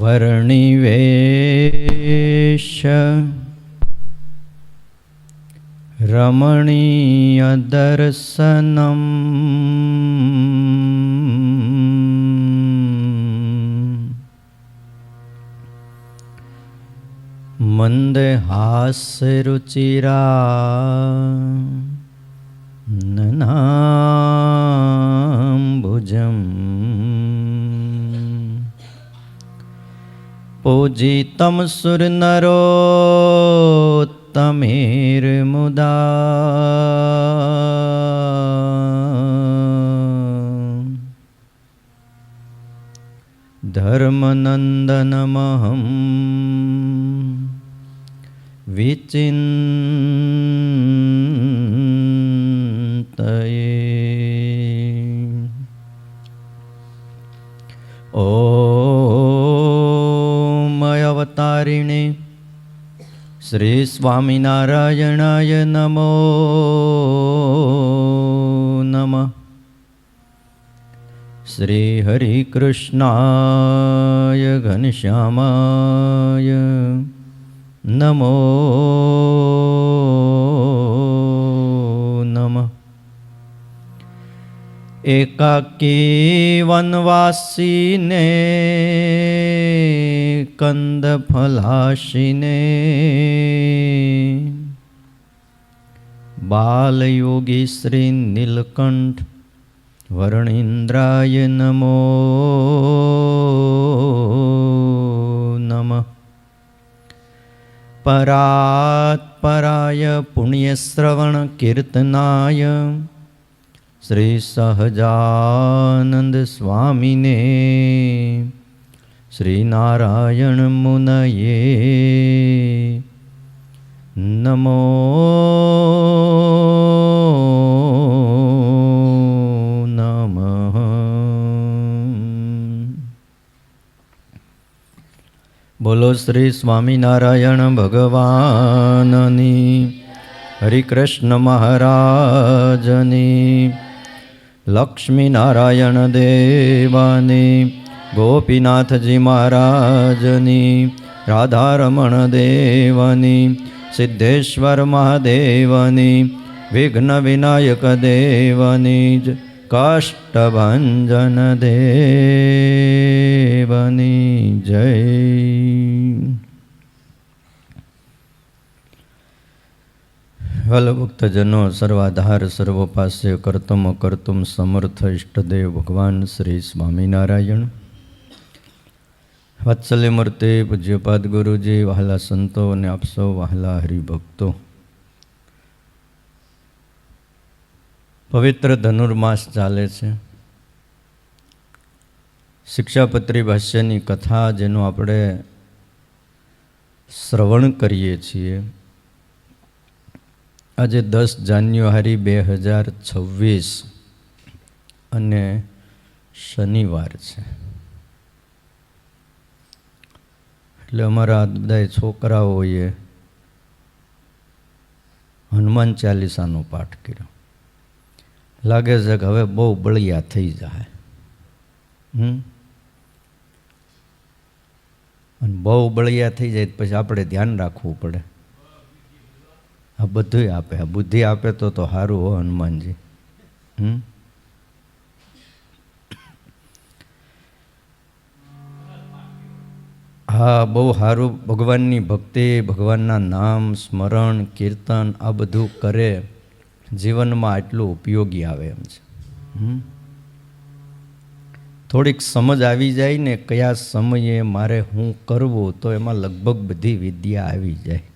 વર્ણિવેશ રમણીય દર્શનમ મંદહાસ્યરુચિરા નનાંબુજમ પૂજિતમ સુરનરોત્તમેર્મુદા ધર્મનંદનમહં વિચિંતયે ઓમ અવતારિણે શ્રી સ્વામિનારાયણાય નમો નમઃ. શ્રી હરિકૃષ્ણાય ઘનશ્યામાય નમો નમઃ. એકાકી વનવાસીને કંદફલાશીને બાલયોગી શ્રી નીલકંઠ વર્ણિન્દ્રાય નમો નમઃ. પરાત્પરાય પુણ્યશ્રવણ કીર્તનાય શ્રી સહજાનંદ સ્વામિને શ્રી નારાયણ મુનયે નમો નમઃ. બોલો શ્રી સ્વામિનારાયણ ભગવાનની, હરિકૃષ્ણ મહારાજની, લક્ષ્મીનારાયણ દેવાની, ગોપીનાથજી મહારાજની, રાધારમણ દેવાની, સિદ્ધેશ્વર મહાદેવની, વિઘ્ન વિનાયક દેવની, કાષ્ટભંજન દેવની જય. વલ ભક્તજનો, સર્વાધાર સર્વોપાસ્ય કર્તુમ કર્તુમ સમર્થ ઇષ્ટદેવ ભગવાન શ્રી સ્વામિનારાયણ. વાત્સલ્ય મૂર્તિ પૂજ્યપાદ ગુરુજી, વહાલા સંતો અને આપ સૌ વહાલા હરિભક્તો, પવિત્ર ધનુર્માસ ચાલે છે. શિક્ષાપત્રી ભાષ્યની કથા જેનું આપણે શ્રવણ કરીએ છીએ. આજે 10 જાન્યુઆરી 2026 અને શનિવાર છે. એટલે અમારા બધા છોકરાઓએ હનુમાન ચાલીસાનો પાઠ કર્યો. લાગે છે કે હવે બહુ બળિયા થઈ જાય. અને બહુ બળિયા થઈ જાય પછી આપણે ધ્યાન રાખવું પડે. આ બધું આપે, આ બુદ્ધિ આપે તો સારું હો હનુમાનજી. હા, બહુ સારું. ભગવાનની ભક્તિ, ભગવાનના નામ સ્મરણ કીર્તન આ બધું કરે, જીવનમાં આટલું ઉપયોગી આવે એમ છે. થોડીક સમજ આવી જાય ને કયા સમયે મારે શું કરવું, તો એમાં લગભગ બધી વિદ્યા આવી જાય.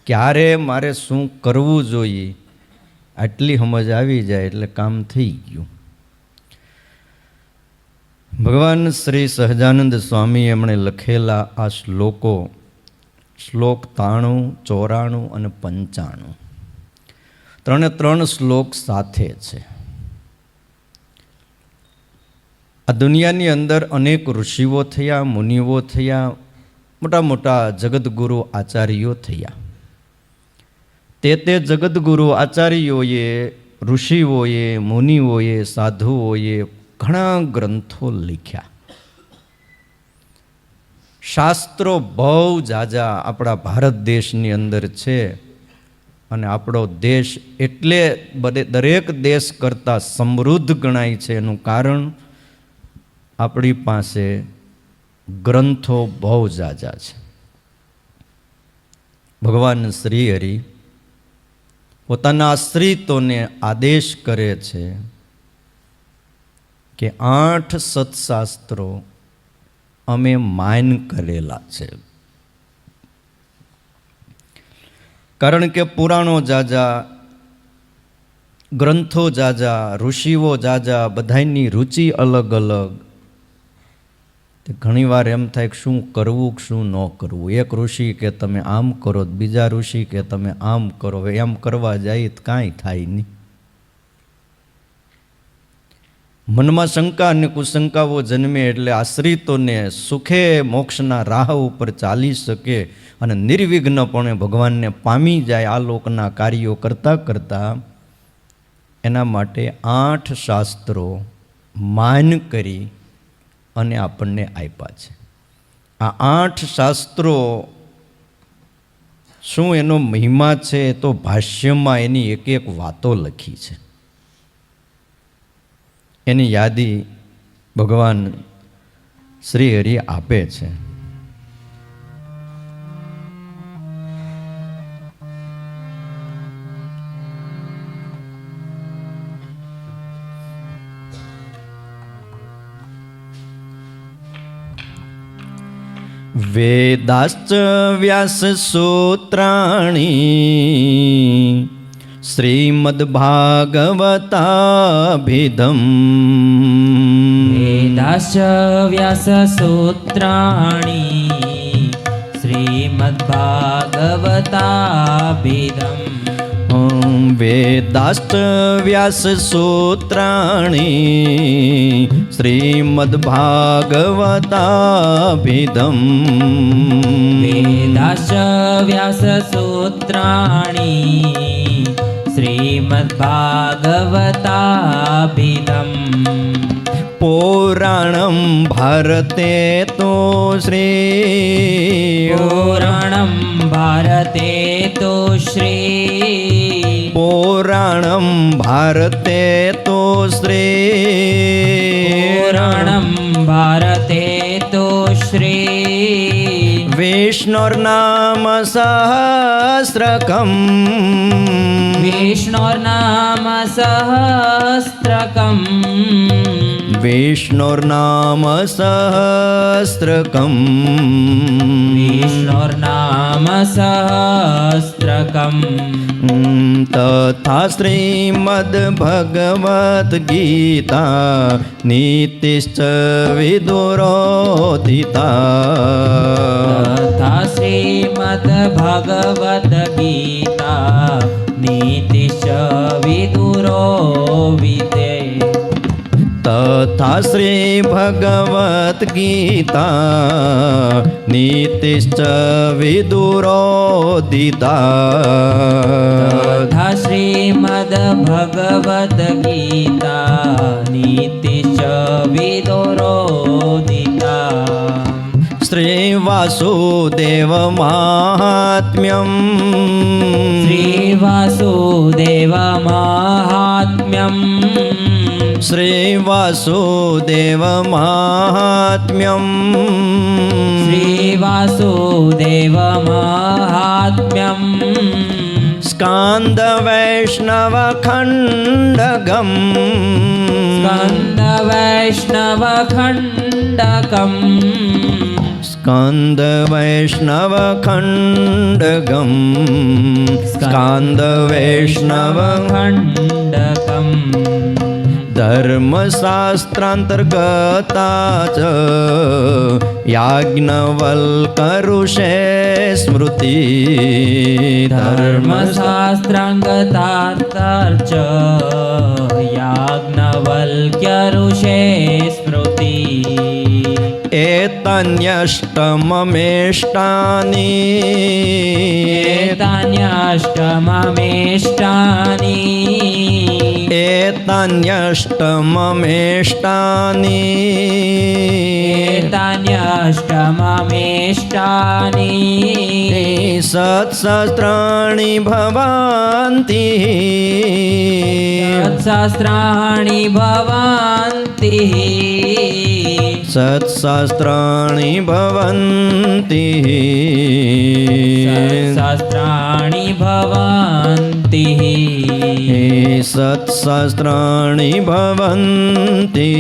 ક્યારે મારે શું કરવું જોઈએ આટલી સમજ આવી જાય એટલે કામ થઈ ગયું. ભગવાન શ્રી સહજાનંદ સ્વામી એમણે લખેલા આ શ્લોકો, શ્લોક 93, 94 અને 95, 3 શ્લોક સાથે છે. આ દુનિયાની અંદર અનેક ઋષિઓ થયા, મુનિઓ થયા, મોટા મોટા જગતગુરુ આચાર્યો થયા. તે જગતગુરુ આચાર્યોએ, ઋષિઓએ, મુનિઓએ, સાધુઓએ ઘણા ગ્રંથો લખ્યા. શાસ્ત્રો બહુ જાજા આપણા ભારત દેશની અંદર છે અને આપણો દેશ એટલે દરેક દેશ કરતાં સમૃદ્ધ ગણાય છે. એનું કારણ આપણી પાસે ગ્રંથો બહુ જાજા છે. ભગવાન શ્રી હરિ પોતાના આશ્રિતોને આદેશ કરે છે કે 8 સત્શાસ્ત્રો અમે માન કરેલા છે. કારણ કે પુરાણો જાજા, ગ્રંથો જાજા, ઋષિઓ જાજા, બધાની રુચિ અલગ અલગ. ઘણીવાર એમ થાય કે શું કરવું કે શું ન કરવું. એક ઋષિ કે તમે આમ કરો, બીજા ઋષિ કે તમે આમ કરો. એમ કરવા જાય તો કાંઈ થાય નહીં. મનમાં શંકા અને કુશંકાઓ જન્મે એટલે આશ્રિતોને સુખે મોક્ષના રાહ ઉપર ચાલી શકે અને નિર્વિઘ્નપણે ભગવાનને પામી જાય આ લોકના કાર્યો કરતાં કરતાં. એના માટે 8 શાસ્ત્રો માન કરી અને આપણને આપ્યા છે. આ 8 શાસ્ત્રો શું એનો મહિમા છે તો ભાષ્યમાં એની એક એક વાતો લખી છે. એની યાદી ભગવાન શ્રી હરિ આપે છે. વેદાશ્ચ વ્યાસ સૂત્રાણી શ્રીમદ્ભાગવતાભિધમ. વેદાશ્ચ વ્યાસ સૂત્રાણી શ્રીમદ્ભાગવતાભિધમ. વેદાશ્ચ વ્યાસ સૂત્રાણી શ્રીમદ્ભાગવતાભિધમ. વેદાશ્ચ વ્યાસ સૂત્રાણી શ્રીમદ્ભાગવતાભિધમ. પુરાણમ ભારતે તો શ્રી. પુરાણમ ભારતે તો શ્રી. પુરાણમ ભારતે તો શ્રી. પુરાણમ ભારતે તો શ્રી. વિષ્ણુર્નામ સહસ્રકમ. વિષ્ણુર્નામ સહસ્રકમ. વિષ્ણુર્નામ સહસ્રકમ. વિષ્ણુર્નામ સહસ્રકમ. તથા શ્રીમદ્ભગવદ્ ગીતા નીતિશ્ચ વિદુરોધિતા. તથા શ્રીમદ્ભગવદ્ ગીતા નીતિશ્ચ વિદુરોવિદે. તથા શ્રી ભગવદ્ ગીતા નીતિશ્ચ વિદુરોધિતા. તથા શ્રીમદ્ભગવદ્ ગીતા નીતિશ્ચ વિદુરોધિતા. શ્રી વાસુદેવ માહાત્મ્યમ. શ્રી વાસુદેવ માહાત્મ્યમ. શ્રી વાસુદેવ માહાત્મ્યમ. શ્રી વાસુદેવ માહાત્મ્યમ. સ્કાંદ વૈષ્ણવ ખંડગમ. સ્કંદ વૈષ્ણવ ખંડકમ. સ્કાંદ વૈષ્ણવ ખંડગમ. સ્કાંદ વૈષ્ણવ ખંડકમ. ધર્મશાસ્ત્રાંતર્ગતા ચ યાજ્ઞવલ્કરુષે સ્મૃતિ. ધર્મશાસ્ત્રાંગતાર્ચ યાજ્ઞવલ્ક્ય ઋષે સ્મૃતિ. एतान्यष्टममेष्टानि एतान्यष्टममेष्टानि एतान्यष्टममेष्टानि एतान्यष्टममेष्टानि सत्सहस्राणि भवन्ति सत्सहस्राणि भवन्ति सत्सहस्राणि भवन्ति सत्सहस्राणि भवन्ति सत्सहस्राणि भवन्ति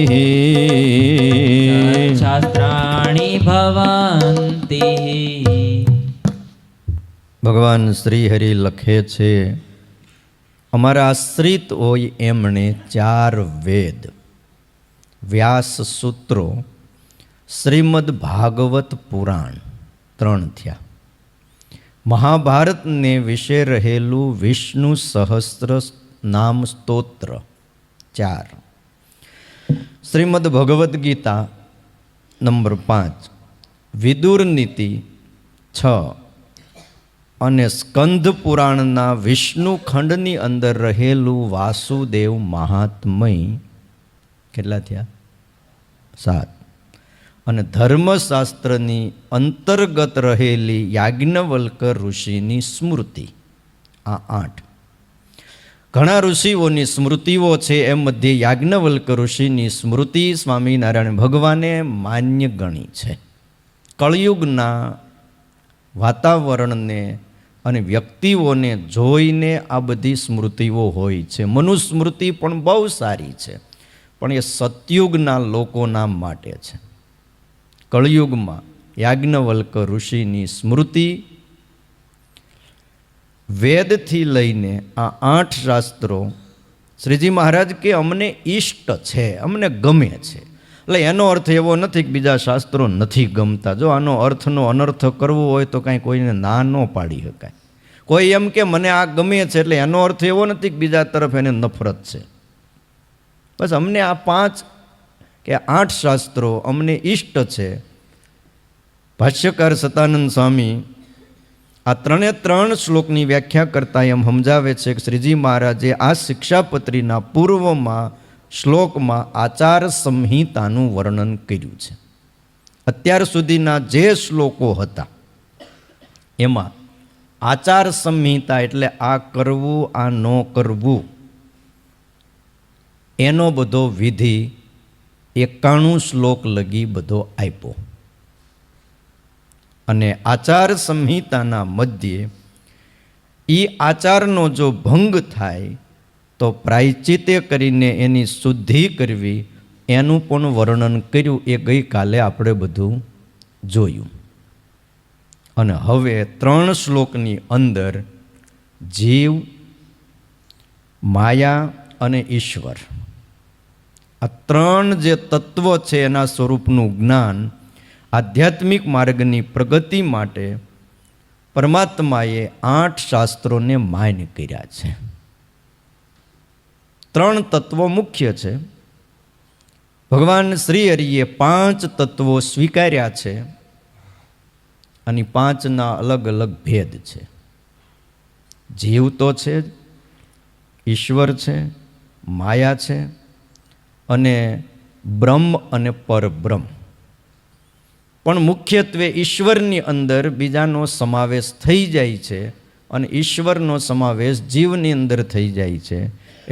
सत्सहस्राणि भवन्ति. ભગવાન શ્રી હરિ લખે છે, અમારા આશ્રિત હોય એમણે 4 વેદ, વ્યાસ સૂત્રો, શ્રીમદ ભાગવત પુરાણ 3 થયા, મહાભારતને વિશે રહેલું વિષ્ણુ સહસ્ત્ર નામ સ્તોત્ર 4, શ્રીમદ ભગવદ્ ગીતા નંબર 5, વિદુર નીતિ 6 અને સ્કંદ પુરાણના વિષ્ણુ ખંડની અંદર રહેલું વાસુદેવ મહાત્મય કેટલા થયા? 7. અને ધર્મશાસ્ત્રની અંતર્ગત રહેલી યાજ્ઞવલ્ક ઋષિની સ્મૃતિ આ 8. ઘણા ઋષિઓની સ્મૃતિઓ છે, એમ મધ્ય યાજ્ઞવલ્ક ઋષિની સ્મૃતિ સ્વામિનારાયણ ભગવાને માન્ય ગણી છે. કળિયુગના વાતાવરણને અને વ્યક્તિઓને જોઈને આ બધી સ્મૃતિઓ હોય છે. મનુસ્મૃતિ પણ બહુ સારી છે, પણ એ સતયુગના લોકોના માટે છે. કળિયુગમાં યાજ્ઞવલ્ક ઋષિની સ્મૃતિ વેદથી લઈને આ 8 શાસ્ત્રો શ્રીજી મહારાજ કે અમને ઈષ્ટ છે, અમને ગમે છે. એટલે એનો અર્થ એવો નથી કે બીજા શાસ્ત્રો નથી ગમતા. જો આનો અર્થનો અનર્થ કરવો હોય તો કાંઈ કોઈને ના ન પાડી શકાય. કોઈ એમ કે મને આ ગમે છે એટલે એનો અર્થ એવો નથી કે બીજા તરફ એને નફરત છે. બસ અમને આ 5 કે 8 શાસ્ત્રો અમને ઈષ્ટ છે. ભાષ્યકાર સતાનંદ સ્વામી આ 3 શ્લોકની વ્યાખ્યા કરતા એમ સમજાવે છે કે શ્રીજી મહારાજે આ શિક્ષાપત્રીના પૂર્વમાં શ્લોકમાં આચાર સંહિતાનું વર્ણન કર્યું છે. અત્યાર સુધીના જે શ્લોકો હતા એમાં આચાર સંહિતા એટલે આ કરવું આ ન કરવું એનો બધો વિધિ 91 શ્લોક લગી બધો આપ્યો. અને આચાર સંહિતાના મધ્યે એ આચારનો જો ભંગ થાય તો પ્રાયશ્ચિત્ય કરીને એની શુદ્ધિ કરવી એનું પણ વર્ણન કર્યું. એ ગઈકાલે આપણે બધું જોયું. અને હવે 3 શ્લોકની અંદર જીવ, માયા અને ઈશ્વર આ 3 જે તત્વ છે એના સ્વરૂપનું જ્ઞાન આધ્યાત્મિક માર્ગની પ્રગતિ માટે પરમાત્માએ 8 શાસ્ત્રોને માન્ય કર્યા છે. 3 તત્વો મુખ્ય છે. ભગવાન શ્રી હરિએ 5 તત્વો સ્વીકાર્યા છે અને 5ના અલગ અલગ ભેદ છે. જીવ તો છે જ, ઈશ્વર છે, માયા છે અને બ્રહ્મ અને પરબ્રહ્મ. પણ મુખ્યત્વે ઈશ્વરની અંદર બીજાનો સમાવેશ થઈ જાય છે અને ઈશ્વરનો સમાવેશ જીવની અંદર થઈ જાય છે.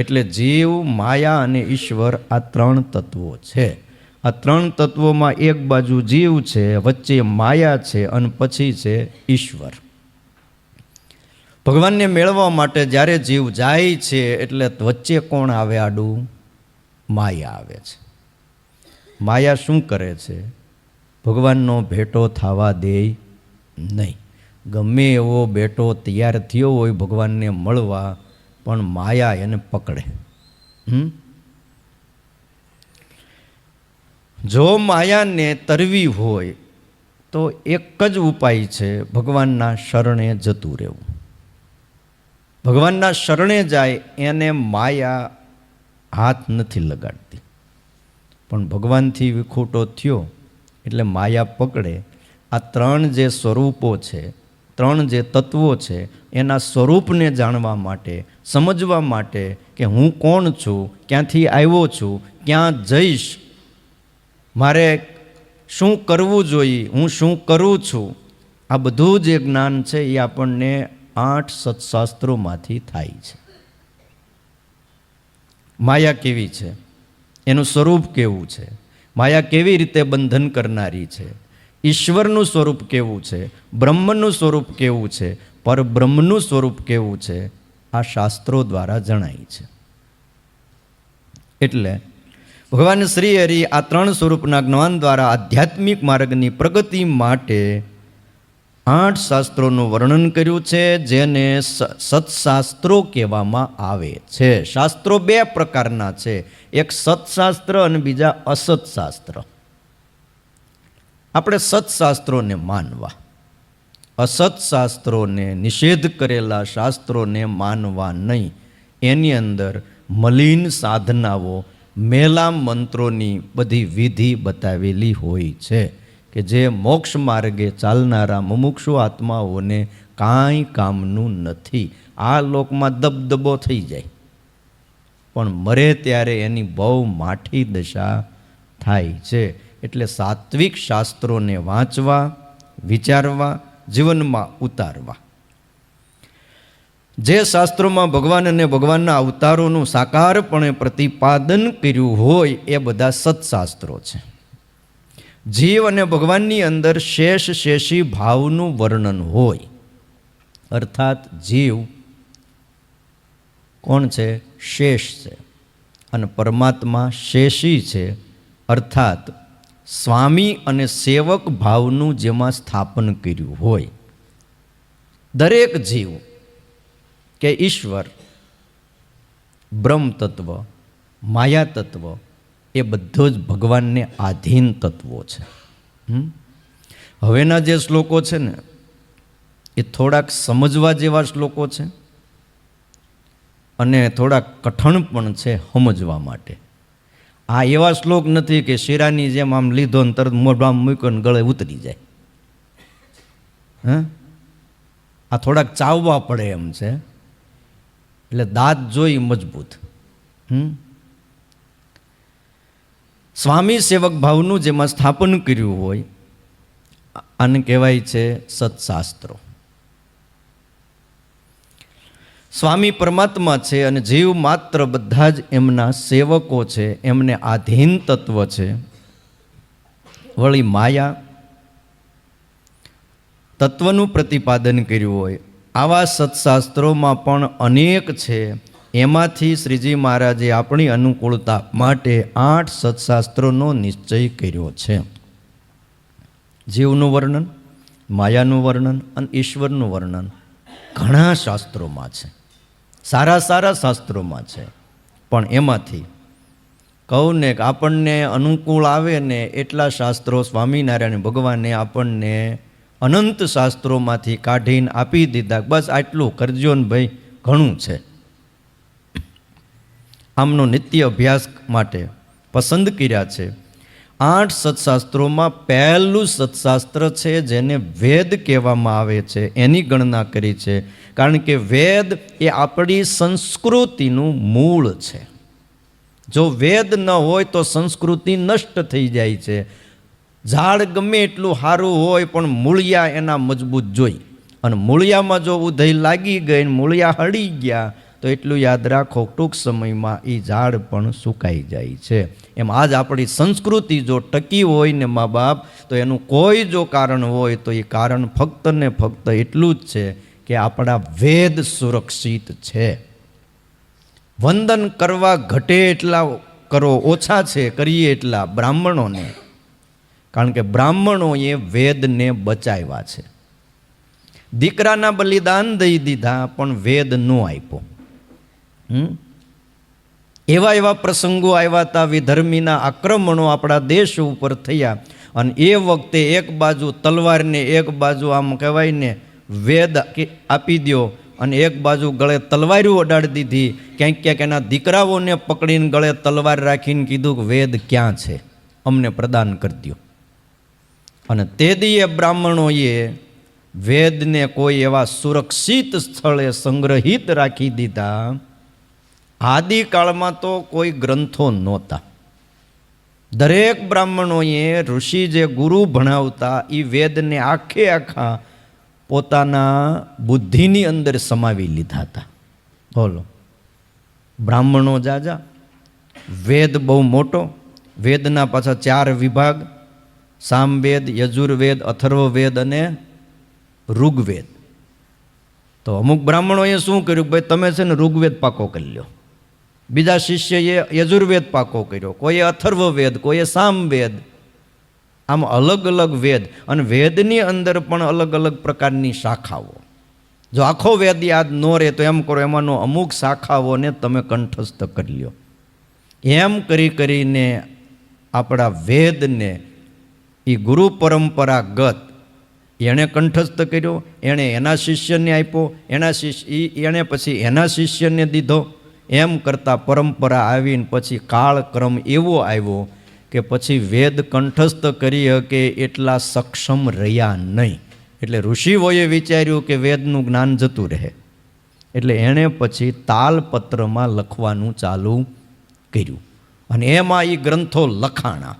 એટલે જીવ, માયા અને ઈશ્વર આ 3 તત્વો છે. આ 3 તત્વોમાં એક બાજુ જીવ છે, વચ્ચે માયા છે અને પછી છે ઈશ્વર. ભગવાનને મેળવવા માટે જ્યારે જીવ જાય છે એટલે વચ્ચે કોણ આવે આડું? માયા આવે છે. માયા શું કરે છે? ભગવાનનો ભેટો થવા દે નહીં. ગમે એવો બેટો તૈયાર થયો હોય ભગવાનને મળવા, પણ માયા એને પકડે. જો માયાને તરવી હોય તો એક જ ઉપાય છે, ભગવાનના શરણે જતું રહેવું. ભગવાનના શરણે જાય એને માયા હાથ નથી લગાડતી. પણ ભગવાનથી વિખૂટો થયો એટલે માયા પકડે. આ ત્રણ જે સ્વરૂપો છે, ત્રણ જે તત્વો છે, એના સ્વરૂપને જાણવા માટે, સમજવા માટે કે હું કોણ છું, ક્યાંથી આવ્યો છું, ક્યાં જઈશ, મારે શું કરવું જોઈએ, હું શું કરું છું, આ બધું જે જ્ઞાન છે એ આપણને 8 સત્શાસ્ત્રોમાંથી થાય છે. માયા કેવી છે, એનું સ્વરૂપ કેવું છે, માયા કેવી રીતે બંધન કરનારી છે, ઈશ્વરનું સ્વરૂપ કેવું છે, બ્રહ્મનું સ્વરૂપ કેવું છે, પરબ્રહ્મનું સ્વરૂપ કેવું છે, આ શાસ્ત્રો દ્વારા જણાય છે. એટલે ભગવાન શ્રી હરિ આ 3 સ્વરૂપના જ્ઞાન દ્વારા આધ્યાત્મિક માર્ગની પ્રગતિ માટે 8 શાસ્ત્રોનું વર્ણન કર્યું છે, જેને સત્શાસ્ત્રો કહેવામાં આવે છે. શાસ્ત્રો 2 પ્રકારના છે, એક સત્શાસ્ત્ર અને બીજા અસત્શાસ્ત્ર. આપણે સત્શાસ્ત્રોને માનવા, અસત્શાસ્ત્રોને, નિષેધ કરેલા શાસ્ત્રોને માનવા નહીં. એની અંદર મલિન સાધનાઓ, મેલા મંત્રોની બધી વિધિ બતાવેલી હોય છે કે જે મોક્ષ માર્ગે ચાલનારા મુમુક્ષુ આત્માઓને કાંઈ કામનું નથી. આ લોકમાં દબદબો થઈ જાય, પણ મરે ત્યારે એની બહુ માઠી દશા થાય છે. એટલે સાત્વિક શાસ્ત્રોને વાંચવા, વિચારવા, જીવનમાં ઉતારવા. જે શાસ્ત્રોમાં ભગવાન અને ભગવાનના અવતારોનું સાકારપણે પ્રતિપાદન કર્યું હોય એ બધા સત્શાસ્ત્રો છે. જીવ અને ભગવાનની અંદર શેષી ભાવનું વર્ણન હોય, અર્થાત જીવ કોણ છે? શેષ છે, અને પરમાત્મા શેષી છે, અર્થાત સ્વામી અને સેવક ભાવનું જેમાં સ્થાપન કર્યું હોય. દરેક જીવ કે ઈશ્વર, બ્રહ્મ તત્વ, માયા તત્વ એ બધો જ ભગવાનને આધીન તત્વો છે. હવેના જે શ્લોકો છે ને એ થોડાક સમજવા જેવા શ્લોકો છે અને થોડાક કઠણ પણ છે સમજવા માટે. આ એવા શ્લોક નથી કે શીરાની જેમ આમ લીધો ને તરત મોઢામાં મૂક્યો ને ગળે ઉતરી જાય. આ થોડાક ચાવવા પડે એમ છે, એટલે દાંત જોઈ મજબૂત. સ્વામી સેવક ભાવનું જેમાં સ્થાપન કર્યું હોય આને કહેવાય છે સત્શાસ્ત્રો. સ્વામી પરમાત્મા છે અને જીવ માત્ર બધા જ એમના સેવકો છે, એમને આધીન તત્વ છે. વળી માયા તત્વનું પ્રતિપાદન કર્યું હોય આવા સત્શાસ્ત્રોમાં પણ અનેક છે. એમાંથી શ્રીજી મહારાજે આપણી અનુકૂળતા માટે 8 સત્શાસ્ત્રોનો નિશ્ચય કર્યો છે. જીવનું વર્ણન, માયાનું વર્ણન અને ઈશ્વરનું વર્ણન ઘણા શાસ્ત્રોમાં છે, સારા સારા શાસ્ત્રોમાં છે. પણ એમાંથી કહું ને કે આપણને અનુકૂળ આવે ને એટલા શાસ્ત્રો સ્વામિનારાયણ ભગવાને આપણને અનંત શાસ્ત્રોમાંથી કાઢીને આપી દીધા. બસ આટલું કરજો ને ભાઈ, ઘણું છે. આમનો નિત્ય અભ્યાસ માટે પસંદ કર્યા છે. 8 સત્શાસ્ત્રોમાં પહેલું સત્શાસ્ત્ર છે જેને વેદ કહેવામાં આવે છે, એની ગણના કરી છે. કારણ કે વેદ એ આપણી સંસ્કૃતિનું મૂળ છે. જો વેદ ન હોય તો સંસ્કૃતિ નષ્ટ થઈ જાય છે. ઝાડ ગમે એટલું સારું હોય પણ મૂળિયા એના મજબૂત જોઈ, અને મૂળિયામાં જો ઉધઈ લાગી ગઈ ને મૂળિયા હળી ગયા તો એટલું યાદ રાખો ટૂંક સમયમાં એ ઝાડ પણ સુકાઈ જાય છે. એમ આજ આપણી સંસ્કૃતિ જો ટકી હોય ને મા બાપ, તો એનું કોઈ જો કારણ હોય તો એ કારણ ફક્ત ને ફક્ત એટલું જ છે કે આપણા વેદ સુરક્ષિત છે. વંદન કરવા ઘટે એટલા કરો, ઓછા છે કરીએ એટલા બ્રાહ્મણોને, કારણ કે બ્રાહ્મણોએ વેદને બચાવ્યા છે. દીકરાના બલિદાન દઈ દીધા પણ વેદ ન આપ્યો. એવા એવા પ્રસંગો આવ્યા હતા, વિધર્મીના આક્રમણો આપણા દેશ ઉપર થયા, અને એ વખતે એક બાજુ તલવારને એક બાજુ આમ કહેવાય ને વેદ આપી દો, અને એક બાજુ ગળે તલવારીઓ અડાડી દીધી. ક્યાંક ક્યાંક એના દીકરાઓને પકડીને ગળે તલવાર રાખીને કીધું કે વેદ ક્યાં છે, અમને પ્રદાન કરી દો. અને તે દીએ બ્રાહ્મણોએ વેદને કોઈ એવા સુરક્ષિત સ્થળે સંગ્રહિત રાખી દીધા. આદિકાળમાં તો કોઈ ગ્રંથો નહોતા. દરેક બ્રાહ્મણોએ ઋષિ જે ગુરુ ભણાવતા એ વેદને આખે આખા પોતાના બુદ્ધિની અંદર સમાવી લીધા હતા. બોલો, બ્રાહ્મણો જાજા, વેદ બહુ મોટો, વેદના પાછા 4 વિભાગ: સામવેદ, યજુર્વેદ, અથર્વવેદ અને ઋગ્વેદ. તો અમુક બ્રાહ્મણોએ શું કર્યું, ભાઈ તમે છે ને ઋગ્વેદ પાકો કરી લ્યો. બીજા શિષ્યએ યજુર્વેદ પાકો કર્યો, કોઈએ અથર્વવેદ, કોઈએ સામવેદ. આમ અલગ અલગ વેદ, અને વેદની અંદર પણ અલગ અલગ પ્રકારની શાખાઓ. જો આખો વેદ યાદ ન રહે તો એમ કરો, એમાંનો અમુક શાખાઓને તમે કંઠસ્થ કરી લ્યો. એમ કરીને આપણા વેદને એ ગુરુ પરંપરાગત એણે કંઠસ્થ કર્યો, એણે એના શિષ્યને આપ્યો, એણે પછી એના શિષ્યને દીધો. એમ કરતાં પરંપરા આવીને પછી કાળક્રમ એવો આવ્યો કે પછી વેદ કંઠસ્થ કરી શકે એટલા સક્ષમ રહ્યા નહીં. એટલે ઋષિઓએ વિચાર્યું કે વેદનું જ્ઞાન જતું રહે, એટલે એણે પછી તાલપત્રમાં લખવાનું ચાલુ કર્યું. અને એમાં એ ગ્રંથો લખાણા.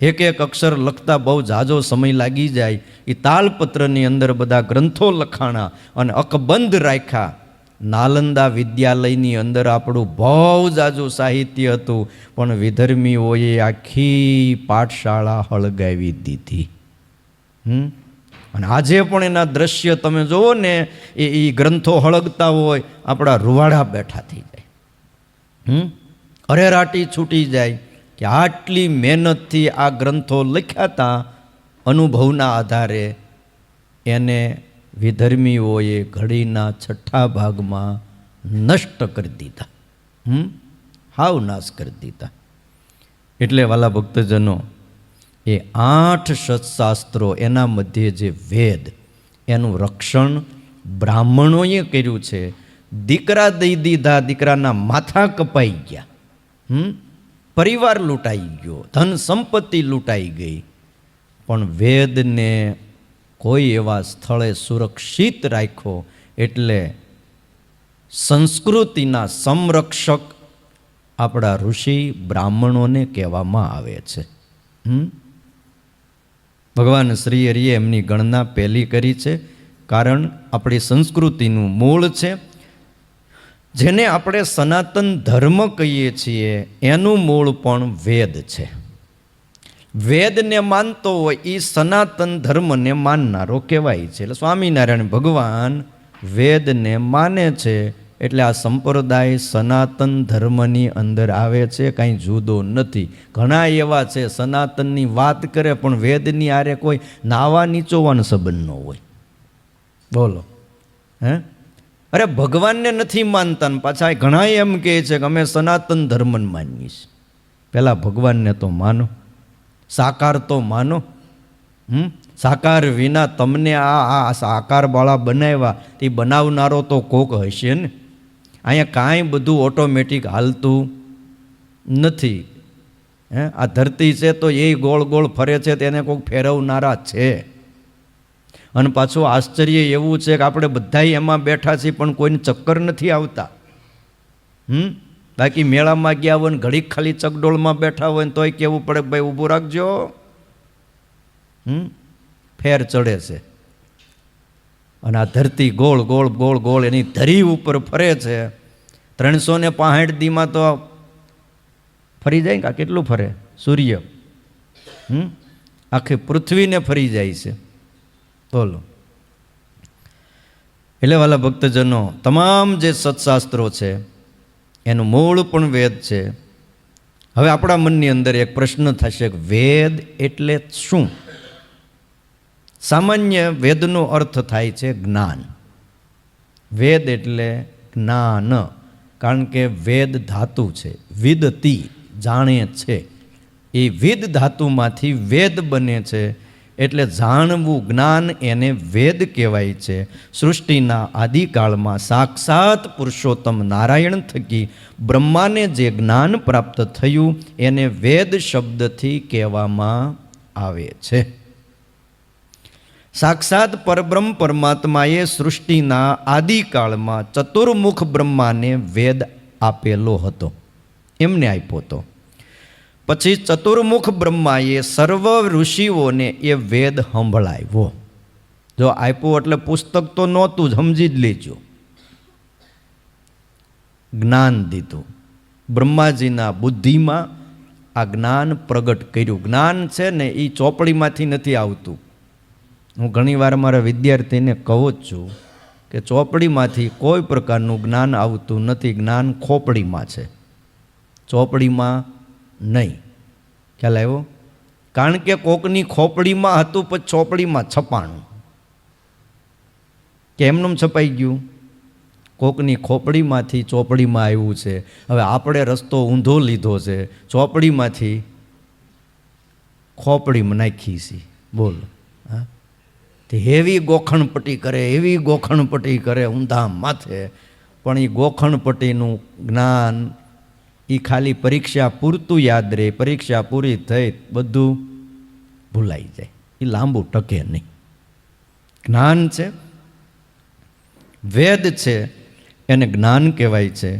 એક એક અક્ષર લખતા બહુ ઝાઝો સમય લાગી જાય. એ તાલપત્રની અંદર બધા ગ્રંથો લખાણા અને અકબંધ રાખ્યા. નાલંદા વિદ્યાલયની અંદર આપણું બહુ ઝાઝું સાહિત્ય હતું, પણ વિધર્મીઓએ આખી પાઠશાળા હળગાવી દીધી. અને આજે પણ એના દ્રશ્ય તમે જુઓ ને, એ ગ્રંથો હળગતા હોય, આપણા રૂવાડા બેઠા થઈ જાય, અરેરાટી છૂટી જાય કે આટલી મહેનતથી આ ગ્રંથો લખ્યા હતા. અનુભવના આધારે એને વિધર્મીઓએ ઘડીના 6ઠા ભાગમાં નષ્ટ કરી દીધા, હાવ નાશ કરી દીધા. એટલે વાલા ભક્તજનો, એ 8 સત્શાસ્ત્રો, એના મધ્યે જે વેદ, એનું રક્ષણ બ્રાહ્મણોએ કર્યું છે. દીકરા દઈ દીધા, દીકરાના માથા કપાઈ ગયા, પરિવાર લૂંટાઈ ગયો, ધન સંપત્તિ લૂંટાઈ ગઈ, પણ વેદને કોઈ એવા સ્થળે સુરક્ષિત રાખ્યો. એટલે સંસ્કૃતિના સંરક્ષક આપણા ઋષિ બ્રાહ્મણોને કહેવામાં આવે છે. ભગવાન શ્રી હરિએ એમની ગણના પહેલી કરી છે, કારણ આપણી સંસ્કૃતિનું મૂળ છે. જેને આપણે સનાતન ધર્મ કહીએ છીએ, એનું મૂળ પણ વેદ છે. વેદને માનતો હોય એ સનાતન ધર્મને માનનારો કહેવાય છે. એટલે સ્વામિનારાયણ ભગવાન વેદને માને છે, એટલે આ સંપ્રદાય સનાતન ધર્મની અંદર આવે છે, કાંઈ જુદો નથી. ઘણા એવા છે સનાતનની વાત કરે પણ વેદની આરે કોઈ નાવા નીચોવાનો સંબંધ ન હોય. બોલો, અરે ભગવાનને નથી માનતા ને પાછા ઘણા એમ કહે છે કે અમે સનાતન ધર્મને માનીએ છીએ. પહેલાં ભગવાનને તો માનો, સાકાર તો માનો. સાકાર વિના તમને આ સાકારવાળા બનાવ્યા, એ બનાવનારો તો કોક હશે ને. અહીંયા કાંઈ બધું ઓટોમેટિક હાલતું નથી. આ ધરતી છે તો એ ગોળ ગોળ ફરે છે, તેને કોઈક ફેરવનારા છે. અને પાછું આશ્ચર્ય એવું છે કે આપણે બધા એમાં બેઠા છીએ પણ કોઈને ચક્કર નથી આવતા. બાકી મેળામાં ગયા હોય ને ઘડીક ખાલી ચકડોળમાં બેઠા હોય ને તોય કહેવું પડે ભાઈ ઊભું રાખજો, ફેર ચડે છે. અને આ ધરતી ગોળ ગોળ ગોળ ગોળ એની ધરી ઉપર ફરે છે. 365 દીમાં તો ફરી જાય કે કેટલું ફરે સૂર્ય? આખી પૃથ્વીને ફરી જાય છે. બોલો, એટલે વાલા ભક્તજનો, તમામ જે સત્શાસ્ત્રો છે એનું મૂળ પણ વેદ છે. હવે આપણા મનની અંદર એક પ્રશ્ન થશે કે વેદ એટલે શું? સામાન્ય વેદનો અર્થ થાય છે જ્ઞાન. વેદ એટલે જ્ઞાન, કારણ કે વેદ ધાતુ છે, વિદતી જાણે છે. એ વિદ ધાતુમાંથી વેદ બને છે, એટલે જાણવું, જ્ઞાન, એને વેદ કહેવાય છે. સૃષ્ટિના આદિકાળમાં સાક્ષાત પુરુષોત્તમ નારાયણ થકી બ્રહ્માને જે જ્ઞાન પ્રાપ્ત થયું એને વેદ શબ્દથી કહેવામાં આવે છે. સાક્ષાત પરબ્રહ્મ પરમાત્માએ સૃષ્ટિના આદિકાળમાં ચતુર્મુખ બ્રહ્માને વેદ આપેલો હતો, એમને આપ્યો હતો. પછી ચતુર્મુખ બ્રહ્માએ સર્વ ઋષિઓને એ વેદ સંભળાવ્યો. જો આપ્યો એટલે પુસ્તક તો નહોતું જ, સમજી જ લેજો. જ્ઞાન દીધું, બ્રહ્માજીના બુદ્ધિમાં આ જ્ઞાન પ્રગટ કર્યું. જ્ઞાન છે ને એ ચોપડીમાંથી નથી આવતું. હું ઘણીવાર મારા વિદ્યાર્થીને કહું જ છું કે ચોપડીમાંથી કોઈ પ્રકારનું જ્ઞાન આવતું નથી. જ્ઞાન ખોપડીમાં છે, ચોપડીમાં નહીં. ખ્યાલ આવ્યો? કારણ કે કોકની ખોપડીમાં હતું પછી ચોપડીમાં છપાણું કે એમનેમ છપાઈ ગયું. કોકની ખોપડીમાંથી ચોપડીમાં આવ્યું છે. હવે આપણે રસ્તો ઊંધો લીધો છે, ચોપડીમાંથી ખોપડીમાં નાખી છે. બોલો, હા, તે એવી ગોખણપટ્ટી કરે, એવી ગોખણપટ્ટી કરે ઊંધા માથે, પણ એ ગોખણપટ્ટીનું જ્ઞાન એ ખાલી પરીક્ષા પૂરતું યાદ રહે. પરીક્ષા પૂરી થઈ બધું ભૂલાઈ જાય, એ લાંબુ ટકે નહીં. જ્ઞાન છે, વેદ છે, એને જ્ઞાન કહેવાય છે.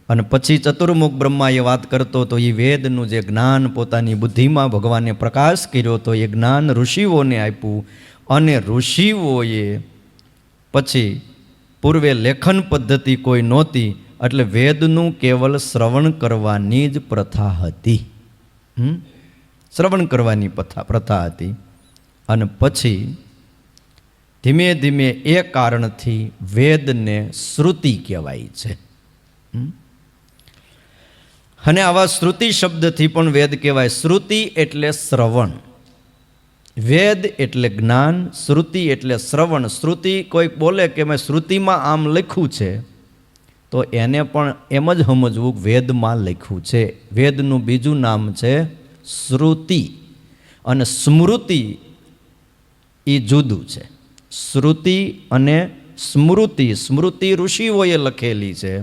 અને પછી ચતુર્મુખ બ્રહ્માએ વાત કરતો તો એ વેદનું જે જ્ઞાન પોતાની બુદ્ધિમાં ભગવાને પ્રકાશ કર્યો તો એ જ્ઞાન ઋષિઓને આપ્યું. અને ઋષિઓએ પછી પૂર્વે લેખન પદ્ધતિ કોઈ નહોતી, એટલે વેદનું કેવલ શ્રવણ કરવાની જ પ્રથા હતી. શ્રવણ કરવાની પ્રથા હતી. અને પછી ધીમે ધીમે એ કારણથી વેદને શ્રુતિ કહેવાય છે. અને આવા શ્રુતિ શબ્દથી પણ વેદ કહેવાય. શ્રુતિ એટલે શ્રવણ, વેદ એટલે જ્ઞાન, શ્રુતિ એટલે શ્રવણ. શ્રુતિ કોઈક બોલે કે મેં શ્રુતિમાં આમ લખ્યું છે, તો એને પણ એમ જ સમજવું વેદમાં લખ્યું છે. વેદનું બીજું નામ છે શ્રુતિ, અને સ્મૃતિ એ જુદું છે. શ્રુતિ અને સ્મૃતિ, સ્મૃતિ ઋષિઓએ લખેલી છે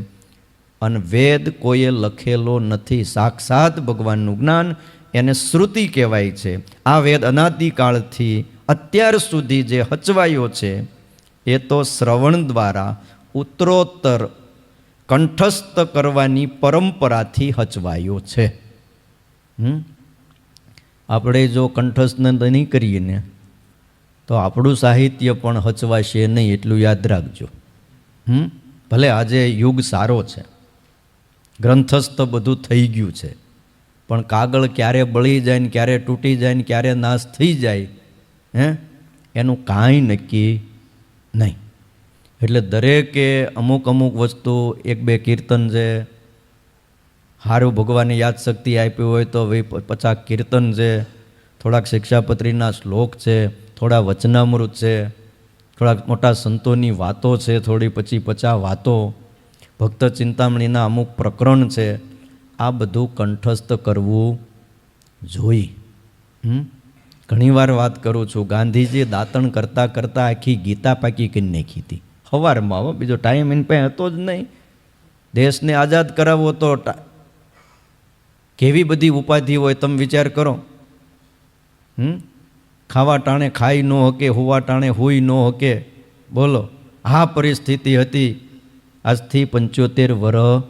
અને વેદ કોઈએ લખેલો નથી. સાક્ષાત ભગવાનનું જ્ઞાન, એને શ્રુતિ કહેવાય છે. આ વેદ અનાદિકાળથી અત્યાર સુધી જે હચવાયો છે એ તો શ્રવણ દ્વારા ઉત્તરોત્તર કંઠસ્થ કરવાની પરંપરાથી હચવાયો છે. આપણે જો કંઠસ્થ નહીં કરીએ ને તો આપણું સાહિત્ય પણ હચવાશે નહીં, એટલું યાદ રાખજો. ભલે આજે યુગ સારો છે, ગ્રંથસ્થ બધું થઈ ગયું છે, પણ કાગળ ક્યારે બળી જાય ને ક્યારે તૂટી જાય ને ક્યારે નાશ થઈ જાય એનું કાંઈ નક્કી નહીં. એટલે દરેકે અમુક અમુક વસ્તુ, એક બે કીર્તન છે, સારું ભગવાને યાદશક્તિ આપી હોય તો 50 કીર્તન છે, થોડાક શિક્ષાપત્રીના શ્લોક છે, થોડા વચનામૃત છે, થોડાક મોટા સંતોની વાતો છે, થોડી 50 વાતો, ભક્ત ચિંતામણીના અમુક પ્રકરણ છે. આ બધું કંઠસ્થ કરવું જોઈએ. ઘણીવાર વાત કરું છું, ગાંધીજી દાંતણ કરતાં કરતાં આખી ગીતા પાકી કરી નાખી હતી સવારમાં. બીજો ટાઈમ એની પાસે હતો જ નહીં. દેશને આઝાદ કરાવવો તો કેવી બધી ઉપાધિ હોય તમે વિચાર કરો. ખાવા ટાણે ખાઈ ન હકે, હુવા ટાણે હુઈ ન હકે. બોલો, આ પરિસ્થિતિ હતી આજથી 75 વર્ષ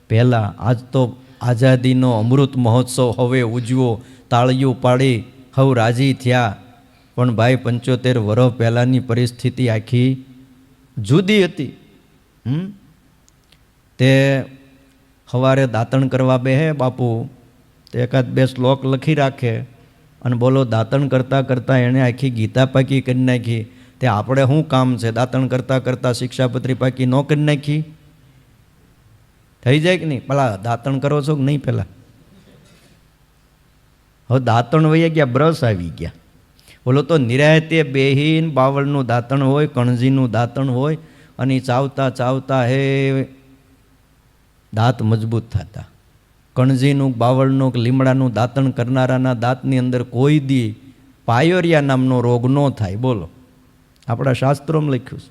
પહેલાં. આજ તો આઝાદીનો અમૃત મહોત્સવ હવે ઉજવો, તાળીઓ પાડી હવ રાજી થયા. પણ ભાઈ 75 વર્ષ પહેલાંની પરિસ્થિતિ આખી જુદી હતી. તે સવારે દાંતણ કરવા બેહે બાપુ, તે એકાદ બે શ્લોક લખી રાખે અને બોલો દાંતણ કરતાં કરતાં એણે આખી ગીતા પાકી કરી નાખી. તે આપણે શું કામ છે દાંતણ કરતાં કરતાં શિક્ષાપત્રી પાકી ન કરી નાખી? થઈ જાય કે નહીં? પેલા દાંતણ કરો છો કે નહીં? પહેલાં હવે દાંતણ વહી ગયા, બ્રશ આવી ગયા. બોલો તો નિરાયતે બેહીન બાવળનું દાંતણ હોય, કણજીનું દાંતણ હોય, અને ચાવતા ચાવતા હે દાંત મજબૂત થતા. કણજીનું, બાવળનું, લીમડાનું દાંતણ કરનારાના દાંતની અંદર કોઈ દી પાયોરિયા નામનો રોગ ન થાય. બોલો, આપણા શાસ્ત્રોમાં લખ્યું છે.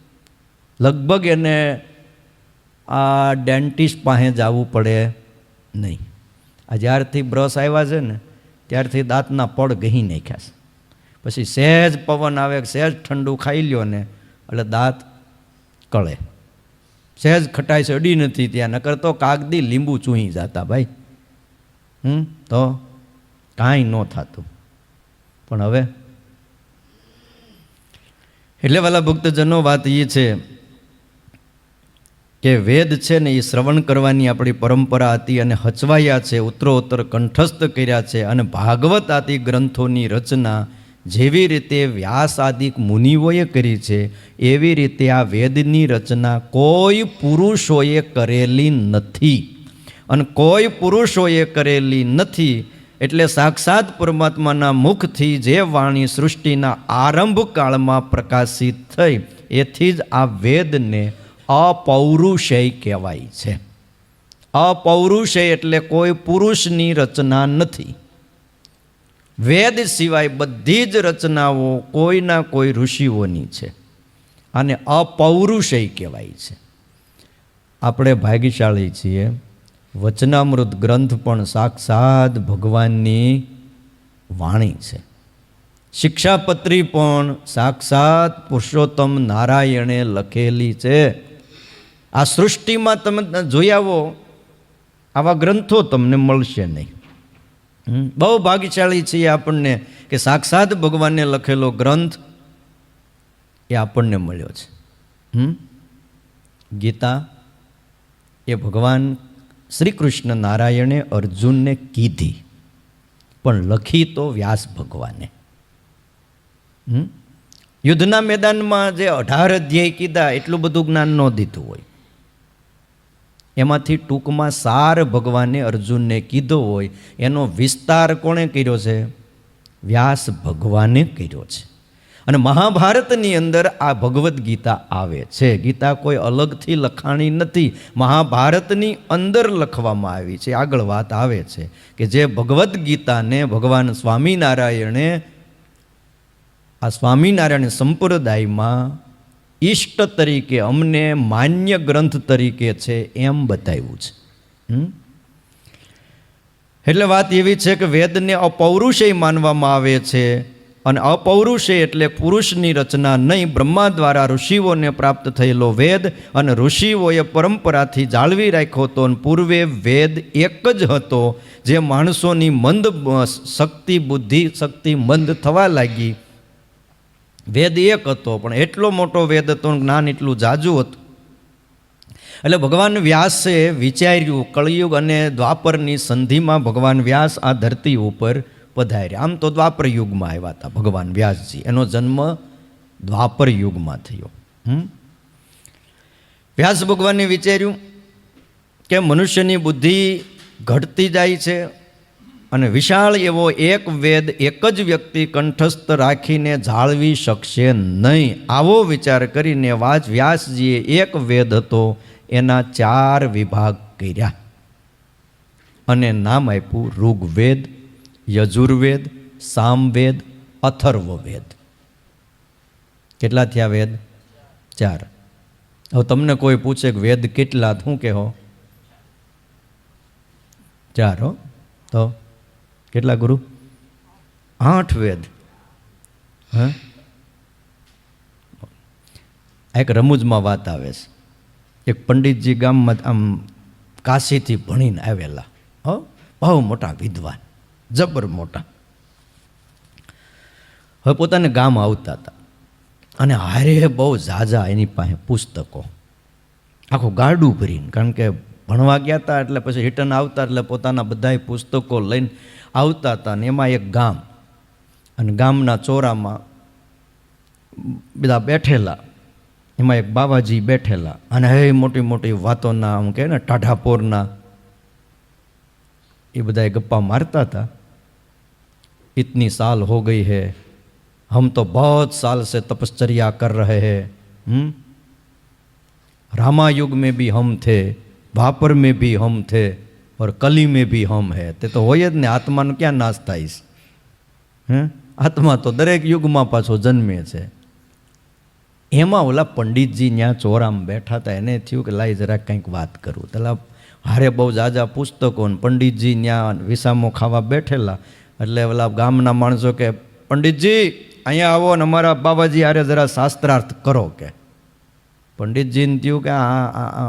લગભગ એને આ ડેન્ટિસ્ટ પાસે જવું પડે નહીં. આ જ્યારથી બ્રશ આવ્યા છે ને ત્યારથી દાંતના પડ ઘહી નાખ્યા છે. પછી સહેજ પવન આવે, સહેજ ઠંડુ ખાઈ લ્યો ને એટલે દાંત કળે. સહેજ ખટાઈ અડી નથી ત્યાં, નકર તો કાગદી લીંબુ ચૂહી જતા ભાઈ. તો કાંઈ ન થતું. પણ હવે એટલે વાલા ભક્તજનો વાત એ છે કે વેદ છે ને એ શ્રવણ કરવાની આપણી પરંપરા હતી અને હચવાયા છે, ઉત્તરોત્તર કંઠસ્થ કર્યા છે. અને ભાગવત આદિ ગ્રંથોની રચના જેવી રીતે વ્યાસ આદિક મુનિઓએ કરી છે એવી રીતે આ વેદની રચના કોઈ પુરુષોએ કરેલી નથી. અને કોઈ પુરુષોએ કરેલી નથી એટલે સાક્ષાત પરમાત્માના મુખથી જે વાણી સૃષ્ટિના આરંભ કાળમાં પ્રકાશિત થઈ એથી જ આ વેદને અપૌરુષેય કહેવાય છે. અપૌરુષેય એટલે કોઈ પુરુષની રચના નથી. વેદ સિવાય બધી જ રચનાઓ કોઈના કોઈ ઋષિઓની છે. આને અપૌરુષેય કહેવાય છે. આપણે ભાગ્યશાળી છીએ. વચનામૃત ગ્રંથ પણ સાક્ષાત ભગવાનની વાણી છે. શિક્ષાપત્રી પણ સાક્ષાત પુરુષોત્તમ નારાયણે લખેલી છે. આ સૃષ્ટિમાં તમે જોઈ આવો આવા ગ્રંથો તમને મળશે નહીં. બહુ ભાગ્યશાળી છીએ આપણને કે સાક્ષાત ભગવાનને લખેલો ગ્રંથ એ આપણને મળ્યો છે. ગીતા એ ભગવાન શ્રી કૃષ્ણ નારાયણે અર્જુનને કીધી, પણ લખી તો વ્યાસ ભગવાને. યુદ્ધના મેદાનમાં જે 18 અધ્યાય કીધા એટલું બધું જ્ઞાન ન દીધું હોય. એમાંથી ટૂંકમાં સાર ભગવાને અર્જુનને કીધો હોય એનો વિસ્તાર કોણે કર્યો છે? વ્યાસ ભગવાને કર્યો છે. અને મહાભારતની અંદર આ ભગવદ્ ગીતા આવે છે. ગીતા કોઈ અલગથી લખાણી નથી, મહાભારતની અંદર લખવામાં આવી છે. આગળ વાત આવે છે કે જે ભગવદ્ ગીતાને ભગવાન સ્વામિનારાયણે આ સ્વામિનારાયણ સંપ્રદાયમાં ઈષ્ટ તરીકે અમને માન્ય ગ્રંથ તરીકે છે એમ બતાવ્યું છે. એટલે વાત એવી છે કે વેદને અપૌરુષેય માનવામાં આવે છે. અને અપૌરુષેય એટલે પુરુષની રચના નહીં, બ્રહ્મા દ્વારા ઋષિઓને પ્રાપ્ત થયેલો વેદ અને ઋષિઓએ પરંપરાથી જાળવી રાખ્યો હતો. અને પૂર્વે વેદ એક જ હતો. જે માણસોની મંદ શક્તિ બુદ્ધિ શક્તિ મંદ થવા લાગી, વેદ એક હતો પણ એટલો મોટો વેદ હતો, જ્ઞાન એટલું જાજુ હતું. એટલે ભગવાન વ્યાસે વિચાર્યું, કળિયુગ અને દ્વાપરની સંધિમાં ભગવાન વ્યાસ આ ધરતી ઉપર પધાર્યા. આમ તો દ્વાપર યુગમાં આવ્યા હતા ભગવાન વ્યાસજી. એનો જન્મ દ્વાપર યુગમાં થયો. વ્યાસ ભગવાને વિચાર્યું કે મનુષ્યની બુદ્ધિ ઘટતી જાય છે અને વિશાળ એવો એક વેદ એક જ વ્યક્તિ કંઠસ્થ રાખીને જાળવી શકશે નહીં. આવો વિચાર કરીને વ્યાસજીએ એક વેદ હતો એના 4 વિભાગ કર્યા અને નામ આપ્યું ઋગ્વેદ, યજુર્વેદ, સામવેદ, અથર્વવેદ. કેટલા થયા વેદ? 4. હવે તમને કોઈ પૂછે કે વેદ કેટલા, શું કહો? 4. હો તો કેટલા ગુરુ? 8 વેદ. હા, એક રમૂજમાં વાત આવે છે. એક પંડિતજી ગામમાં આમ કાશીથી ભણીને આવેલા, બહુ મોટા વિદ્વાન, જબર મોટા. હવે પોતાને ગામ આવતા હતા અને હારે બહુ ઝાઝા એની પાસે પુસ્તકો, આખું ગાડું ભરીને, કારણ કે ભણવા ગયા હતા એટલે પછી રિટર્ન આવતા એટલે પોતાના બધાય પુસ્તકો લઈને આવતા હતા. ને એમાં એક ગામ, અને ગામના ચોરામાં બધા બેઠેલા, એમાં એક બાબાજી બેઠેલા અને હે મોટી મોટી વાતોના આમ કહે ને ટાઢાપોરના એ બધા ગપ્પા મારતા હતા. इतनी साल हो गई है, हम तो बहुत साल से तपश्चर्या कर रहे हैं. रामायुग में भी हम थे, द्वापर में भी हम थे और कली में भी हम है. તે તો હોય જ ને, આત્માનો ક્યાં નાશ થાય છે? આત્મા તો દરેક યુગમાં પાછો જન્મે છે. એમાં ઓલા પંડિતજી ત્યાં ચોરામાં બેઠા હતા, એને થયું કે લાઈ જરાક કંઈક વાત કરું. પેલા હારે બહુ જાજા પુસ્તકો, ને પંડિતજી ત્યાં વિસામો ખાવા બેઠેલા એટલે ઓલા ગામના માણસો કે પંડિતજી અહીંયા આવો ને અમારા બાબાજી આરે જરા શાસ્ત્રાર્થ કરો કે પંડિતજીને થયું કે આ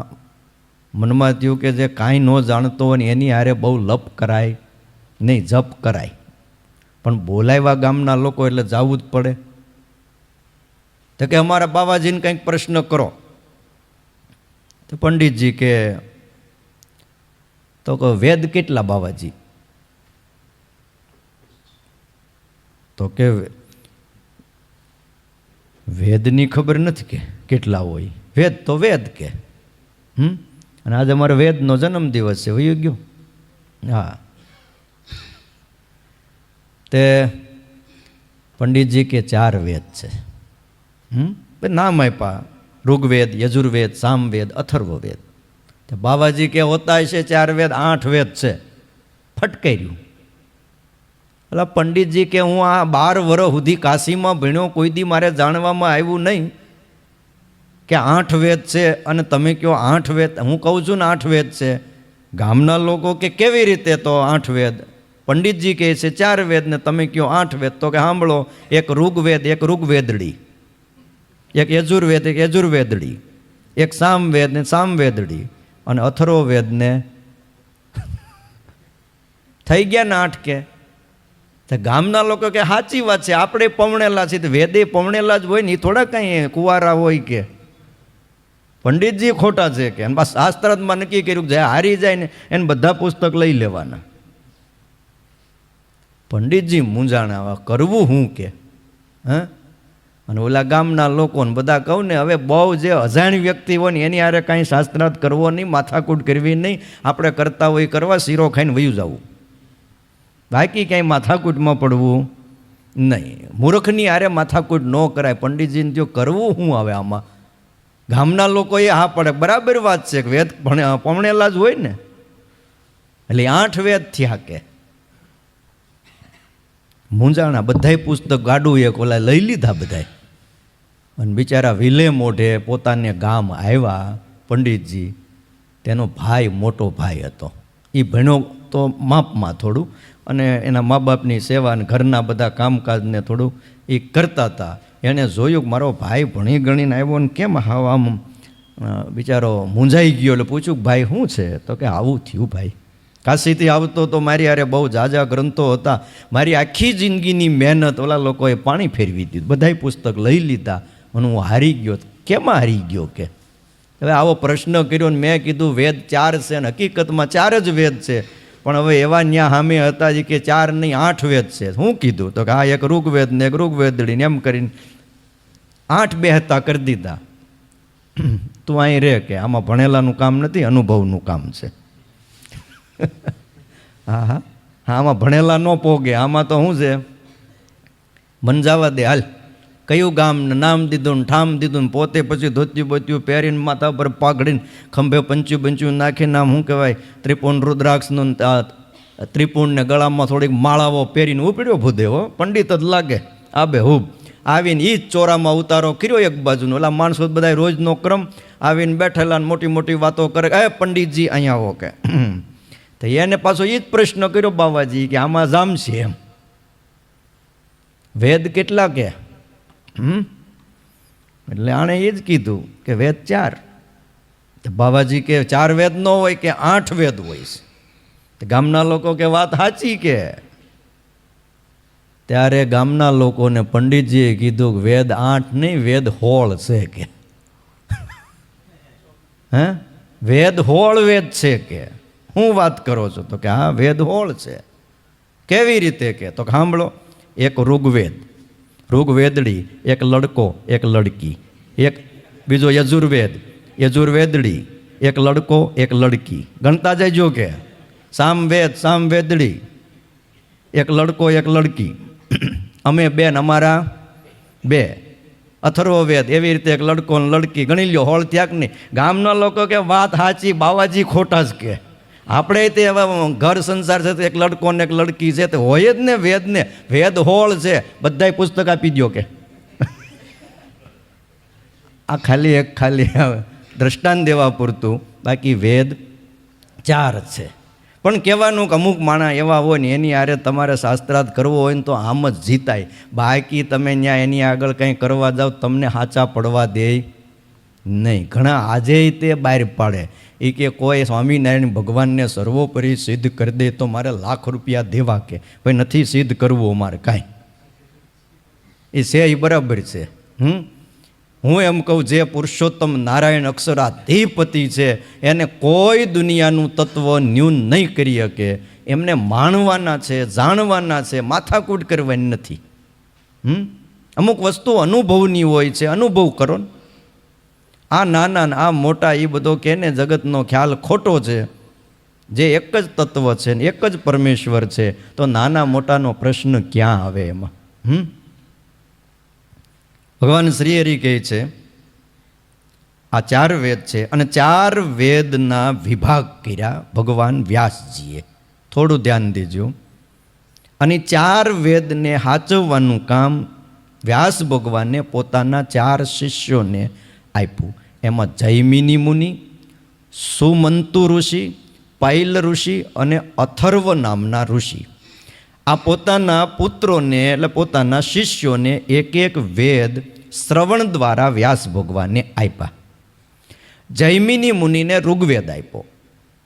મનમાં થયું કે જે કાંઈ ન જાણતો હોય ને એની હારે બહુ લપ કરાય નહીં, જપ કરાય, પણ બોલાવ્યા ગામના લોકો એટલે જવું જ પડે. તો કે અમારા બાબાજીને કંઈક પ્રશ્ન કરો. તો પંડિતજી કે તો કે વેદ કેટલા બાબાજી? તો કે વેદની ખબર નથી કે કેટલા હોય, વેદ તો વેદ કે. અને આજે અમારે વેદનો જન્મદિવસ છે, વયું ગયો. હા, તે પંડિતજી કે 4 વેદ છે. નામ આપ્યા, ઋગ્વેદ, યજુર્વેદ, સામવેદ, અથર્વવેદ. તો બાબાજી કે હોતા છે 4 વેદ, 8 વેદ છે. ફટકાઈ રહ્યું. એટલે પંડિતજી કે હું આ 12 વર્ષ સુધી કાશીમાં ભણ્યો, કોઈ દી મારે જાણવામાં આવ્યું નહીં કે 8 વેદ છે, અને તમે કહો 8 વેદ. હું કહું છું ને 8 વેદ છે. ગામના લોકો કે કેવી રીતે તો 8 વેદ? પંડિતજી કહે છે 4 વેદ ને તમે કહો 8 વેદ. તો કે સાંભળો, એક ઋગ્વેદ, એક ઋગ્વેદડી, એક યજુર્વેદ, એક યજુર્વેદડી, એક સામવેદ ને સામવેદડી, અને અથર્વવેદ ને થઈ ગયા ને 8 કે. તો ગામના લોકો કે સાચી વાત છે, આપણે પમણેલા છીએ, વેદે પમણેલા જ હોય ને, એ થોડા કંઈ કુંવારા હોય કે. પંડિતજી ખોટા છે કે. બસ શાસ્ત્રમાં નક્કી કર્યું જે હારી જાય ને એને બધા પુસ્તક લઈ લેવાના. પંડિતજી મૂંઝાણા, કરવું શું કે. અને ઓલા ગામના લોકોને બધા કહું ને, હવે બહુ જે અજાણી વ્યક્તિ હોય ને એની હારે કાંઈ શાસ્ત્રાર્થ કરવો નહીં, માથાકૂટ કરવી નહીં. આપણે કરતા હોય કરવા, શીરો ખાઈને વયું જવું, બાકી ક્યાંય માથાકૂટમાં પડવું નહીં. મૂર્ખની હારે માથાકૂટ ન કરાય. પંડિતજીને જો કરવું શું આવે આમાં? ગામના લોકોએ હા પડે, બરાબર વાત છે કે વેદ પમણેલા જ હોય ને, એટલે 8 વેદ થયા કે. મૂંઝાણા, બધાય પુસ્તક ગાડું એક ઓલા લઈ લીધા બધાય. અને બિચારા વિલે મોઢે પોતાને ગામ આવ્યા પંડિતજી. તેનો ભાઈ મોટો ભાઈ હતો, એ ભણ્યો તો માપમાં થોડું, અને એના મા બાપની સેવા અને ઘરના બધા કામકાજને થોડું એ કરતા હતા. એણે જોયું કે મારો ભાઈ ભણી ગણીને આવ્યો ને કેમ હાવ આમ બિચારો મૂંઝાઈ ગયો. એટલે પૂછ્યું ભાઈ શું છે? તો કે આવું થયું ભાઈ, કાશીથી આવતો તો મારી હારે બહુ ઝાઝા ગ્રંથો હતા, મારી આખી જિંદગીની મહેનત ઓલા લોકોએ પાણી ફેરવી દીધું, બધાય પુસ્તક લઈ લીધા અને હું હારી ગયો. કેમાં હારી ગયો કે? હવે આવો પ્રશ્ન કર્યો ને મેં કીધું વેદ 4 છે ને હકીકતમાં 4 જ વેદ છે, પણ હવે એવા ન્યા સામે હતા જ કે 4 નહીં 8 વેદ છે. હું કીધું તો કે આ એક ઋગ્વેદ ને એક ઋગ્વેદડી ને એમ કરીને 8 બેહતા કરી દીધા. તું અહીં રે કે આમાં ભણેલાનું કામ નથી, અનુભવનું કામ છે. હા હા હા, આમાં ભણેલા ન પોગે, આમાં તો શું છે, મન જવા દે, હાલ કયું ગામ ને નામ દીધું ને ઠામ દીધું ને પોતે પછી ધોત્યું બોત્યું પહેરીને માથા પર પાઘડીને ખંભે પંચ્યું પંચ્યું નાખીને આમ શું કહેવાય ત્રિપુણ રુદ્રાક્ષનું ત્રિપુણ ને ગળામાં થોડીક માળાઓ પહેરીને ઉપડ્યો ભૂદેવો, પંડિત જ લાગે આબે હૂબ. આવીને એ જ ચોરામાં ઉતારો કર્યો એક બાજુનો. ઓલા માણસો બધા રોજનો ક્રમ આવીને બેઠેલા ને મોટી મોટી વાતો કરે, એ પંડિતજી અહીંયા આવો કે. તો એને પાછો એ જ પ્રશ્ન કર્યો બાવાજી કે આમાં જામશે એમ, વેદ કેટલા કે? એટલે આણે એ જ કીધું કે વેદ 4. તો બાવાજી કે 4 વેદ ન હોય કે 8 વેદ હોય છે. તો ગામના લોકો કે વાત સાચી કે. ત્યારે ગામના લોકોને પંડિતજીએ કીધું કે વેદ 8 નહીં, વેદ 16 છે કે. હે, વેદ 16 વેદ છે કે. હું વાત કરો છો? તો કે હા વેદ 16 છે. કેવી રીતે કે? તો સાંભળો, એક ઋગ્વેદ, ઋગ્વેદડી, એક લડકો એક લડકી, એક બીજો યજુર્વેદ, યજુર્વેદડી, એક લડકો એક લડકી, ગણતા જજો કે. સામવેદ, સામવેદડી, એક લડકો એક લડકી, અમે બેન અમારા 2. અથર્વવેદ એવી રીતે એક લડકો ને લડકી, ગણી લ્યો 16 ત્યાગ નહીં. ગામના લોકો કે વાત સાચી, બાવાજી ખોટા જ કે. આપણે તે હવે ઘર સંસાર છે તો એક લડકો ને એક લડકી છે તો હોય જ ને વેદને. વેદ 16 છે, બધાય પુસ્તક આપી દો કે. આ ખાલી દ્રષ્ટાંત દેવા પૂરતું, બાકી વેદ 4 છે. પણ કહેવાનું કે અમુક માણા એવા હોય ને એની આરે તમારે શાસ્ત્રાર્થ કરવો હોય ને તો આમ જ જીતાય. બાકી તમે ત્યાં એની આગળ કંઈ કરવા જાઓ તમને હાચા પડવા દે નહીં. ઘણા આજે તે બહાર પાડે એ કે કોઈ સ્વામિનારાયણ ભગવાનને સર્વોપરી સિદ્ધ કરી દે તો મારે લાખ રૂપિયા દેવા કે ભાઈ નથી સિદ્ધ કરવું અમારે કાંઈ. એ છે એ બરાબર છે. હું એમ કહું જે પુરુષોત્તમ નારાયણ અક્ષરાધિપતિ છે એને કોઈ દુનિયાનું તત્વ ન્યૂન નહીં કરી શકે. એમને માણવાના છે, જાણવાના છે, માથાકૂટ કરવાની નથી. અમુક વસ્તુ અનુભવની હોય છે, અનુભવ કરો ને. આ નાના આ મોટા એ બધો કે ને જગતનો ખ્યાલ ખોટો છે. જે એક જ તત્વ છે ને એક જ પરમેશ્વર છે તો નાના મોટાનો પ્રશ્ન ક્યાં આવે એમાં? ભગવાન શ્રી હરિ કહે છે આ 4 વેદ છે અને 4 વેદના વિભાગ કર્યા ભગવાન વ્યાસજીએ. થોડું ધ્યાન દેજો. અને 4 વેદને સાચવવાનું કામ વ્યાસ ભગવાને પોતાના 4 શિષ્યોને આપ્યું. એમાં જૈમિની મુનિ, સુમંતુ ઋષિ, પૈલ ઋષિ અને અથર્વ નામના ઋષિ. આ પોતાના પુત્રોને એટલે પોતાના શિષ્યોને એક એક વેદ શ્રવણ દ્વારા વ્યાસ ભગવાનને આપ્યા. જૈમિની મુનિને ઋગ્વેદ આપ્યો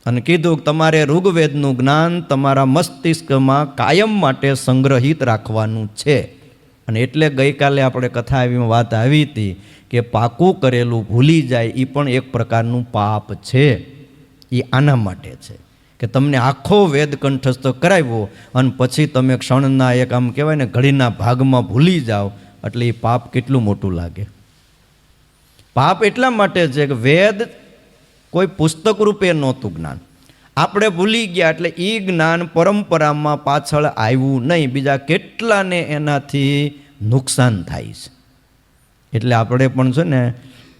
અને કીધું કે તમારે ઋગ્વેદનું જ્ઞાન તમારા મસ્તિષ્કમાં કાયમ માટે સંગ્રહિત રાખવાનું છે. અને એટલે ગઈકાલે આપણે કથા આવીમાં વાત આવી હતી કે પાકું કરેલું ભૂલી જાય એ પણ એક પ્રકારનું પાપ છે. એ આના માટે છે કે તમને આખો વેદ કંઠસ્થ કરાવ્યો અને પછી તમે ક્ષણના એક આમ કહેવાય ને ઘડીના ભાગમાં ભૂલી જાઓ એટલે એ પાપ કેટલું મોટું લાગે. પાપ એટલા માટે છે કે વેદ કોઈ પુસ્તક રૂપે નહોતું જ્ઞાન. આપણે ભૂલી ગયા એટલે એ જ્ઞાન પરંપરામાં પાછળ આવ્યું નહીં. બીજા કેટલાને એનાથી નુકસાન થાય છે. એટલે આપણે પણ છે ને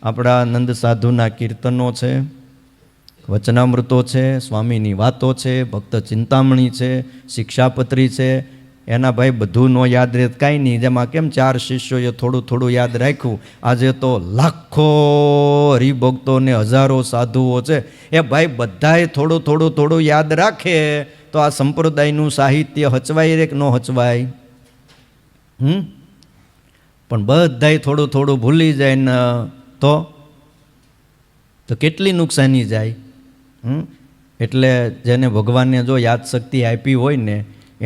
આપણા નંદ સાધુના કીર્તનો છે, વચનામૃતો છે, સ્વામીની વાતો છે, ભક્ત ચિંતામણી છે, શિક્ષાપત્રી છે, એના ભાઈ બધું ન યાદ રહે કાંઈ નહીં. જેમાં કેમ 4 શિષ્યોએ થોડું થોડું યાદ રાખ્યું. આજે તો લાખો હરિભક્તો ને હજારો સાધુઓ છે એ ભાઈ બધાએ થોડું થોડું થોડું યાદ રાખે તો આ સંપ્રદાયનું સાહિત્ય હચવાય રે કે ન હચવાય? પણ બધાએ થોડું થોડું ભૂલી જાય ને તો કેટલી નુકસાની જાય. એટલે જેને ભગવાનને જો યાદશક્તિ આપી હોય ને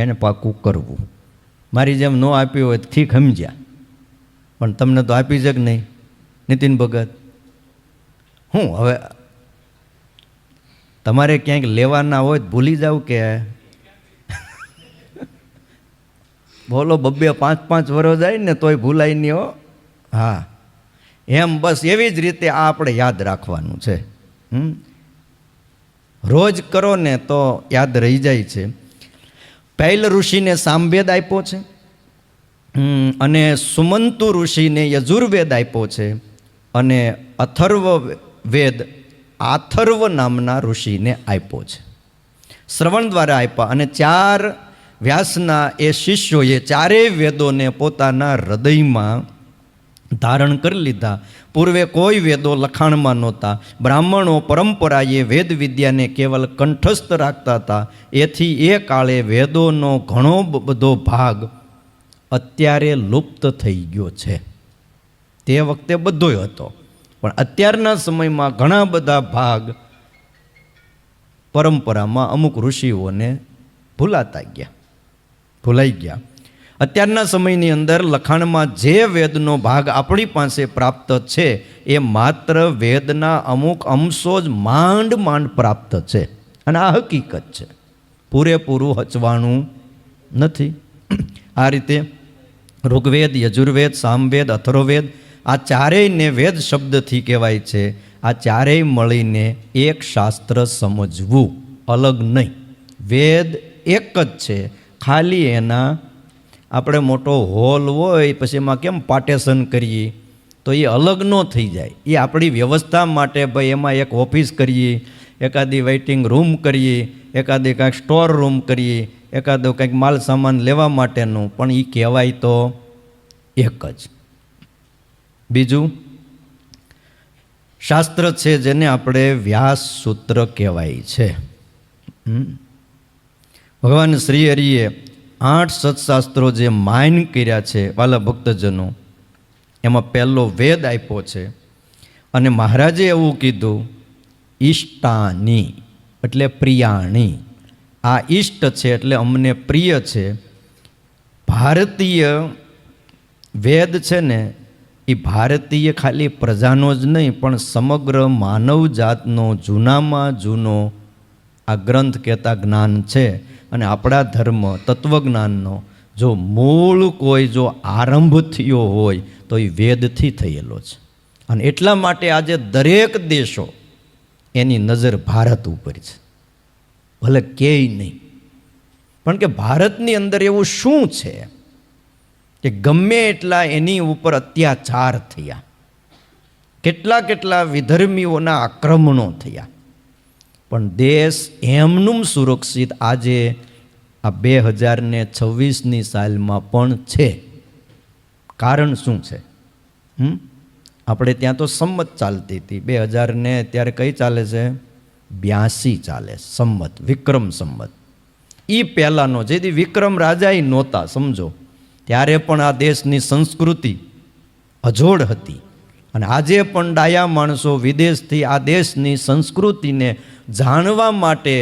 એને પાકું કરવું. મારી જેમ ન આપી હોય તો ઠીક સમજ્યા, પણ તમને તો આપી છે કે નહીં નીતિન ભગત? હું હવે તમારે ક્યાંક લેવાના હોય તો ભૂલી જાવ કે બોલો 2-5 વર્ષ જાય ને તોય ભૂલાય નહીં હો. હા એમ બસ એવી જ રીતે આ આપણે યાદ રાખવાનું છે. રોજ કરો ને તો યાદ રહી જાય છે. પૈલ ઋષિને સામવેદ આપ્યો છે અને સુમંતુ ઋષિને યજુર્વેદ આપ્યો છે અને અથર્વ વેદ આથર્વ નામના ઋષિને આપ્યો છે. શ્રવણ દ્વારા આપ્યા અને 4 વ્યાસના એ શિષ્યોએ 4 વેદોને પોતાના હૃદયમાં ધારણ કરી લીધા. પૂર્વે કોઈ વેદો લખાણમાં નહોતા. બ્રાહ્મણો પરંપરાએ વેદ વિદ્યાને કેવલ કંઠસ્થ રાખતા હતા. એથી એ કાળે વેદોનો ઘણો બધો ભાગ અત્યારે લુપ્ત થઈ ગયો છે. તે વખતે બધોય હતો પણ અત્યારના સમયમાં ઘણા બધા ભાગ પરંપરામાં અમુક ઋષિઓને ભૂલાઈ ગયા. અત્યારના સમયની અંદર લખાણમાં જે વેદનો ભાગ આપણી પાસે પ્રાપ્ત છે એ માત્ર વેદના અમુક અંશો જ માંડ પ્રાપ્ત છે અને આ હકીકત છે. પૂરેપૂરું હચવાણું નથી. આ રીતે ઋગ્વેદ, યજુર્વેદ, સામવેદ, અથર્વવેદ આ 4ને વેદ શબ્દથી કહેવાય છે. આ 4 મળીને એક શાસ્ત્ર સમજવું, અલગ નહીં. વેદ એક જ છે, ખાલી એના આપણે મોટો હોલ હોય પછી એમાં કેમ પાર્ટેશન કરીએ તો એ અલગ ન થઈ જાય. એ આપણી વ્યવસ્થા માટે ભાઈ એમાં એક ઓફિસ કરીએ, એકાદી વેઇટિંગ રૂમ કરીએ, એકાદી કાંઈક સ્ટોર રૂમ કરીએ, એકાદો કંઈક માલ સામાન લેવા માટેનું, પણ એ કહેવાય તો એક જ. બીજું શાસ્ત્ર છે જેને આપણે વ્યાસ સૂત્ર કહેવાય છે. ભગવાન શ્રી હરિએ 8 સત્શાસ્ત્રો જે માન કર્યા છે વાલા ભક્તજનો, એમાં પહેલો વેદ આપ્યો છે. અને મહારાજે એવું કીધું, ઈષ્ટાની એટલે પ્રિયાણી. આ ઈષ્ટ છે એટલે અમને પ્રિય છે. ભારતીય વેદ છે ને, એ ભારતીય ખાલી પ્રજાનો જ નહીં પણ સમગ્ર માનવ જાતનો જૂનામાં જૂનો આ ગ્રંથ કહેતા જ્ઞાન છે. અને આપણા ધર્મ તત્વજ્ઞાનનો જો મૂળ કોઈ જો આરંભ થયો હોય તો એ વેદથી થયેલો છે. અને એટલા માટે આજે દરેક દેશો એની નજર ભારત ઉપર છે, ભલે ક્યાંય નહીં. પણ કે ભારતની અંદર એવું શું છે કે ગમે એટલા એની ઉપર અત્યાચાર થયા, કેટલા વિધર્મીઓના આક્રમણો થયા, પણ દેશ એમનું સુરક્ષિત આજે આ 2026ની સાલમાં પણ છે. કારણ શું છે? આપણે ત્યાં તો સંમત ચાલતી હતી. 2000 ને અત્યારે કઈ ચાલે છે? 82 ચાલે સંમત, વિક્રમ સંમત. એ પહેલાંનો, જેથી વિક્રમ રાજા નહોતા સમજો, ત્યારે પણ આ દેશની સંસ્કૃતિ અજોડ હતી. અને આજે પણ ડાયા માણસો વિદેશથી આ દેશની સંસ્કૃતિને જાણવા માટે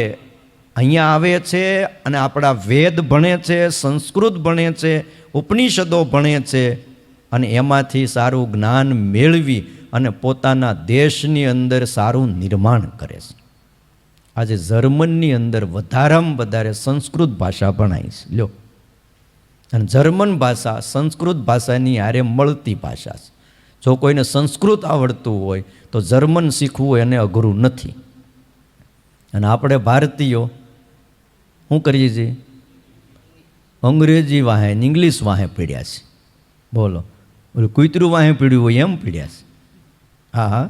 અહીંયા આવે છે અને આપણા વેદ ભણે છે, સંસ્કૃત ભણે છે, ઉપનિષદો ભણે છે અને એમાંથી સારું જ્ઞાન મેળવી અને પોતાના દેશની અંદર સારું નિર્માણ કરે છે. આજે જર્મનની અંદર વધારેમાં વધારે સંસ્કૃત ભાષા ભણાય છે. લ્યો, અને જર્મન ભાષા સંસ્કૃત ભાષાની હારે મળતી ભાષા છે. જો કોઈને સંસ્કૃત આવડતું હોય તો જર્મન શીખવું એને અઘરું નથી. અને આપણે ભારતીયો શું કરીએ છીએ? અંગ્રેજી વાહે ઇંગ્લિશ વાહે પીડ્યા છે. બોલો, ઓલું કૂતરું વાહે પીડ્યું હોય એમ પીડ્યા છે. હા,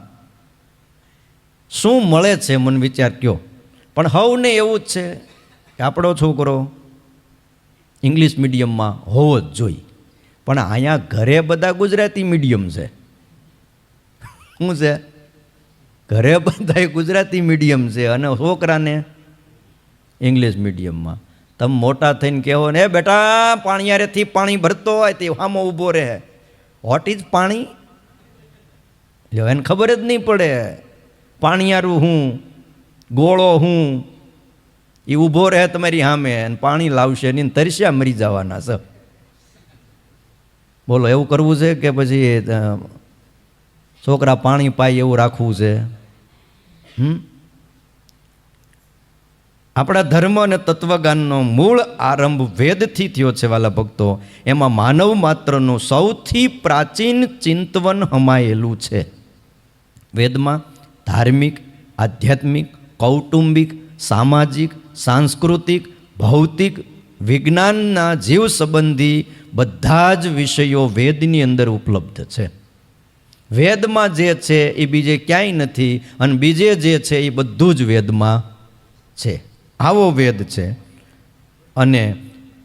શું મળે છે મને વિચાર કયો? પણ હવને એવું જ છે કે આપણો છોકરો ઇંગ્લિશ મીડિયમમાં હોવો જ જોઈએ. પણ અહીંયા ઘરે બધા ગુજરાતી મીડિયમ છે. શું છે? ઘરે બધા ગુજરાતી મીડિયમ છે અને છોકરાને ઇંગ્લિશ મીડિયમમાં. તમે મોટા થઈને કહેવો ને, બેટા પાણીયારેથી પાણી ભરતો હોય તે સામો ઊભો રહે. વોટ ઇઝ પાણી? લ્યો, એને ખબર જ નહીં પડે. પાણીયારું હું, ગોળો હું, એ ઊભો રહે તમારી સામે અને પાણી લાવશે ને તરસ્યા મરી જવાના છે. બોલો, એવું કરવું છે કે પછી છોકરા પાણી પાય એવું રાખવું છે? આપણા ધર્મ અને તત્વજ્ઞાનનો મૂળ આરંભ વેદથી થયો છે વાલા ભક્તો. એમાં માનવ માત્રનું સૌથી પ્રાચીન ચિંતવન હમાયેલું છે. વેદમાં ધાર્મિક, આધ્યાત્મિક, કૌટુંબિક, સામાજિક, સાંસ્કૃતિક, ભૌતિક, વિજ્ઞાનના જીવ સંબંધી બધા જ વિષયો વેદની અંદર ઉપલબ્ધ છે. વેદમાં જે છે એ બીજે ક્યાંય નથી અને બીજે જે છે એ બધું જ વેદમાં છે. આવો વેદ છે. અને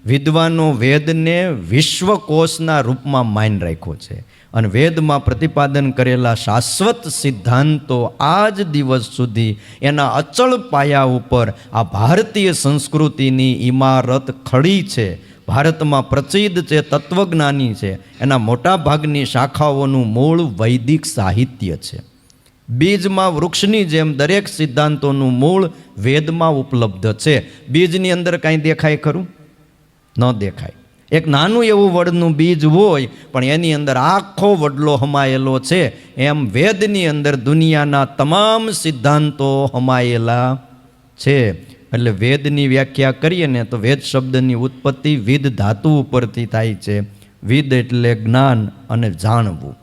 વિદ્વાનો વેદને વિશ્વકોશના રૂપમાં માન રાખ્યો છે. અને વેદમાં પ્રતિપાદન કરેલા શાશ્વત સિદ્ધાંતો આજ દિવસ સુધી એના અચળ પાયા ઉપર આ ભારતીય સંસ્કૃતિની ઇમારત ખડી છે. ભારતમાં પ્રસિદ્ધ છે, તત્વજ્ઞાની છે. એના મોટા ભાગની શાખાઓનું મૂળ વૈદિક સાહિત્ય છે. બીજમાં વૃક્ષની જેમ દરેક સિદ્ધાંતોનું મૂળ વેદમાં ઉપલબ્ધ છે. બીજની અંદર કાંઈ દેખાય ખરું? ન દેખાય. એક નાનું એવું વડનું બીજ હોય પણ એની અંદર આખો વડલો હમાયેલો છે. એમ વેદની અંદર દુનિયાના તમામ સિદ્ધાંતો હમાયેલા છે. એટલે વેદની વ્યાખ્યા કરીએ ને તો વેદ શબ્દની ઉત્પત્તિ વિદ ધાતુ ઉપરથી થાય છે. વિદ એટલે જ્ઞાન અને જાણવું.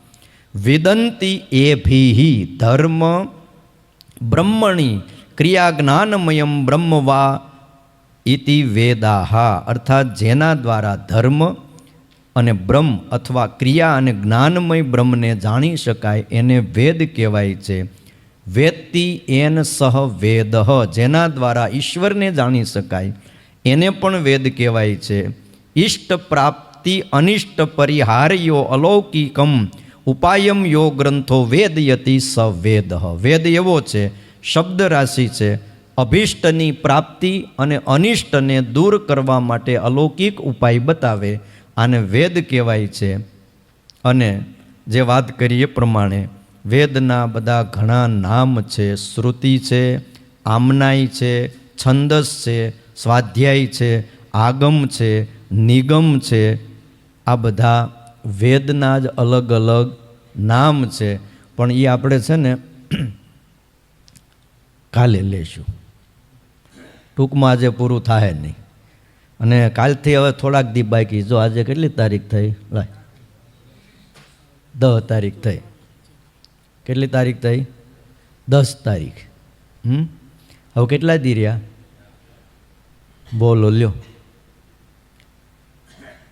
વિદંતી એભિહિ ધર્મ બ્રહ્મણી ક્રિયા જ્ઞાનમયમ બ્રહ્મવા ઇતિ વેદાહા. અર્થાત જેના દ્વારા ધર્મ અને બ્રહ્મ અથવા ક્રિયા અને જ્ઞાનમય બ્રહ્મને જાણી શકાય એને વેદ કહેવાય છે. વેત્તિ એન સહ વેદ, જેના દ્વારા ઈશ્વરને જાણી શકાય એને પણ વેદ કહેવાય છે. ઇષ્ટ પ્રાપ્તિ અનિષ્ટ પરિહાર્યો અલૌકિકમ ઉપાયમ યો ગ્રંથો વેદયતિ સ વેદ. વેદ એવો છે, શબ્દ રાશિ છે, અભિષ્ટની પ્રાપ્તિ અને અનિષ્ટને દૂર કરવા માટે અલૌકિક ઉપાય બતાવે. આને વેદ કહેવાય છે. અને જે વાત કરીએ પ્રમાણે વેદના બધા ઘણા નામ છે. શ્રુતિ છે, આમનાઈ છે, છંદસ છે, સ્વાધ્યાય છે, આગમ છે, નિગમ છે. આ બધા વેદના જ અલગ અલગ નામ છે. પણ એ આપણે છે ને કાલે લેશું, ટૂંકમાં આજે પૂરું થાય નહીં. અને કાલથી હવે થોડાક દી બાકી. જો આજે કેટલી તારીખ થઈ? 10 તારીખ થઈ. કેટલી તારીખ થઈ? 10 તારીખ. હવે કેટલા દી રહ્યા? બોલો લ્યો.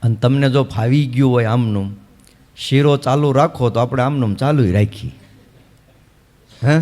અને તમને જો ફાવી ગયું હોય આમનું શીરો ચાલુ રાખો તો આપણે આમનું ચાલુ રાખીએ. હે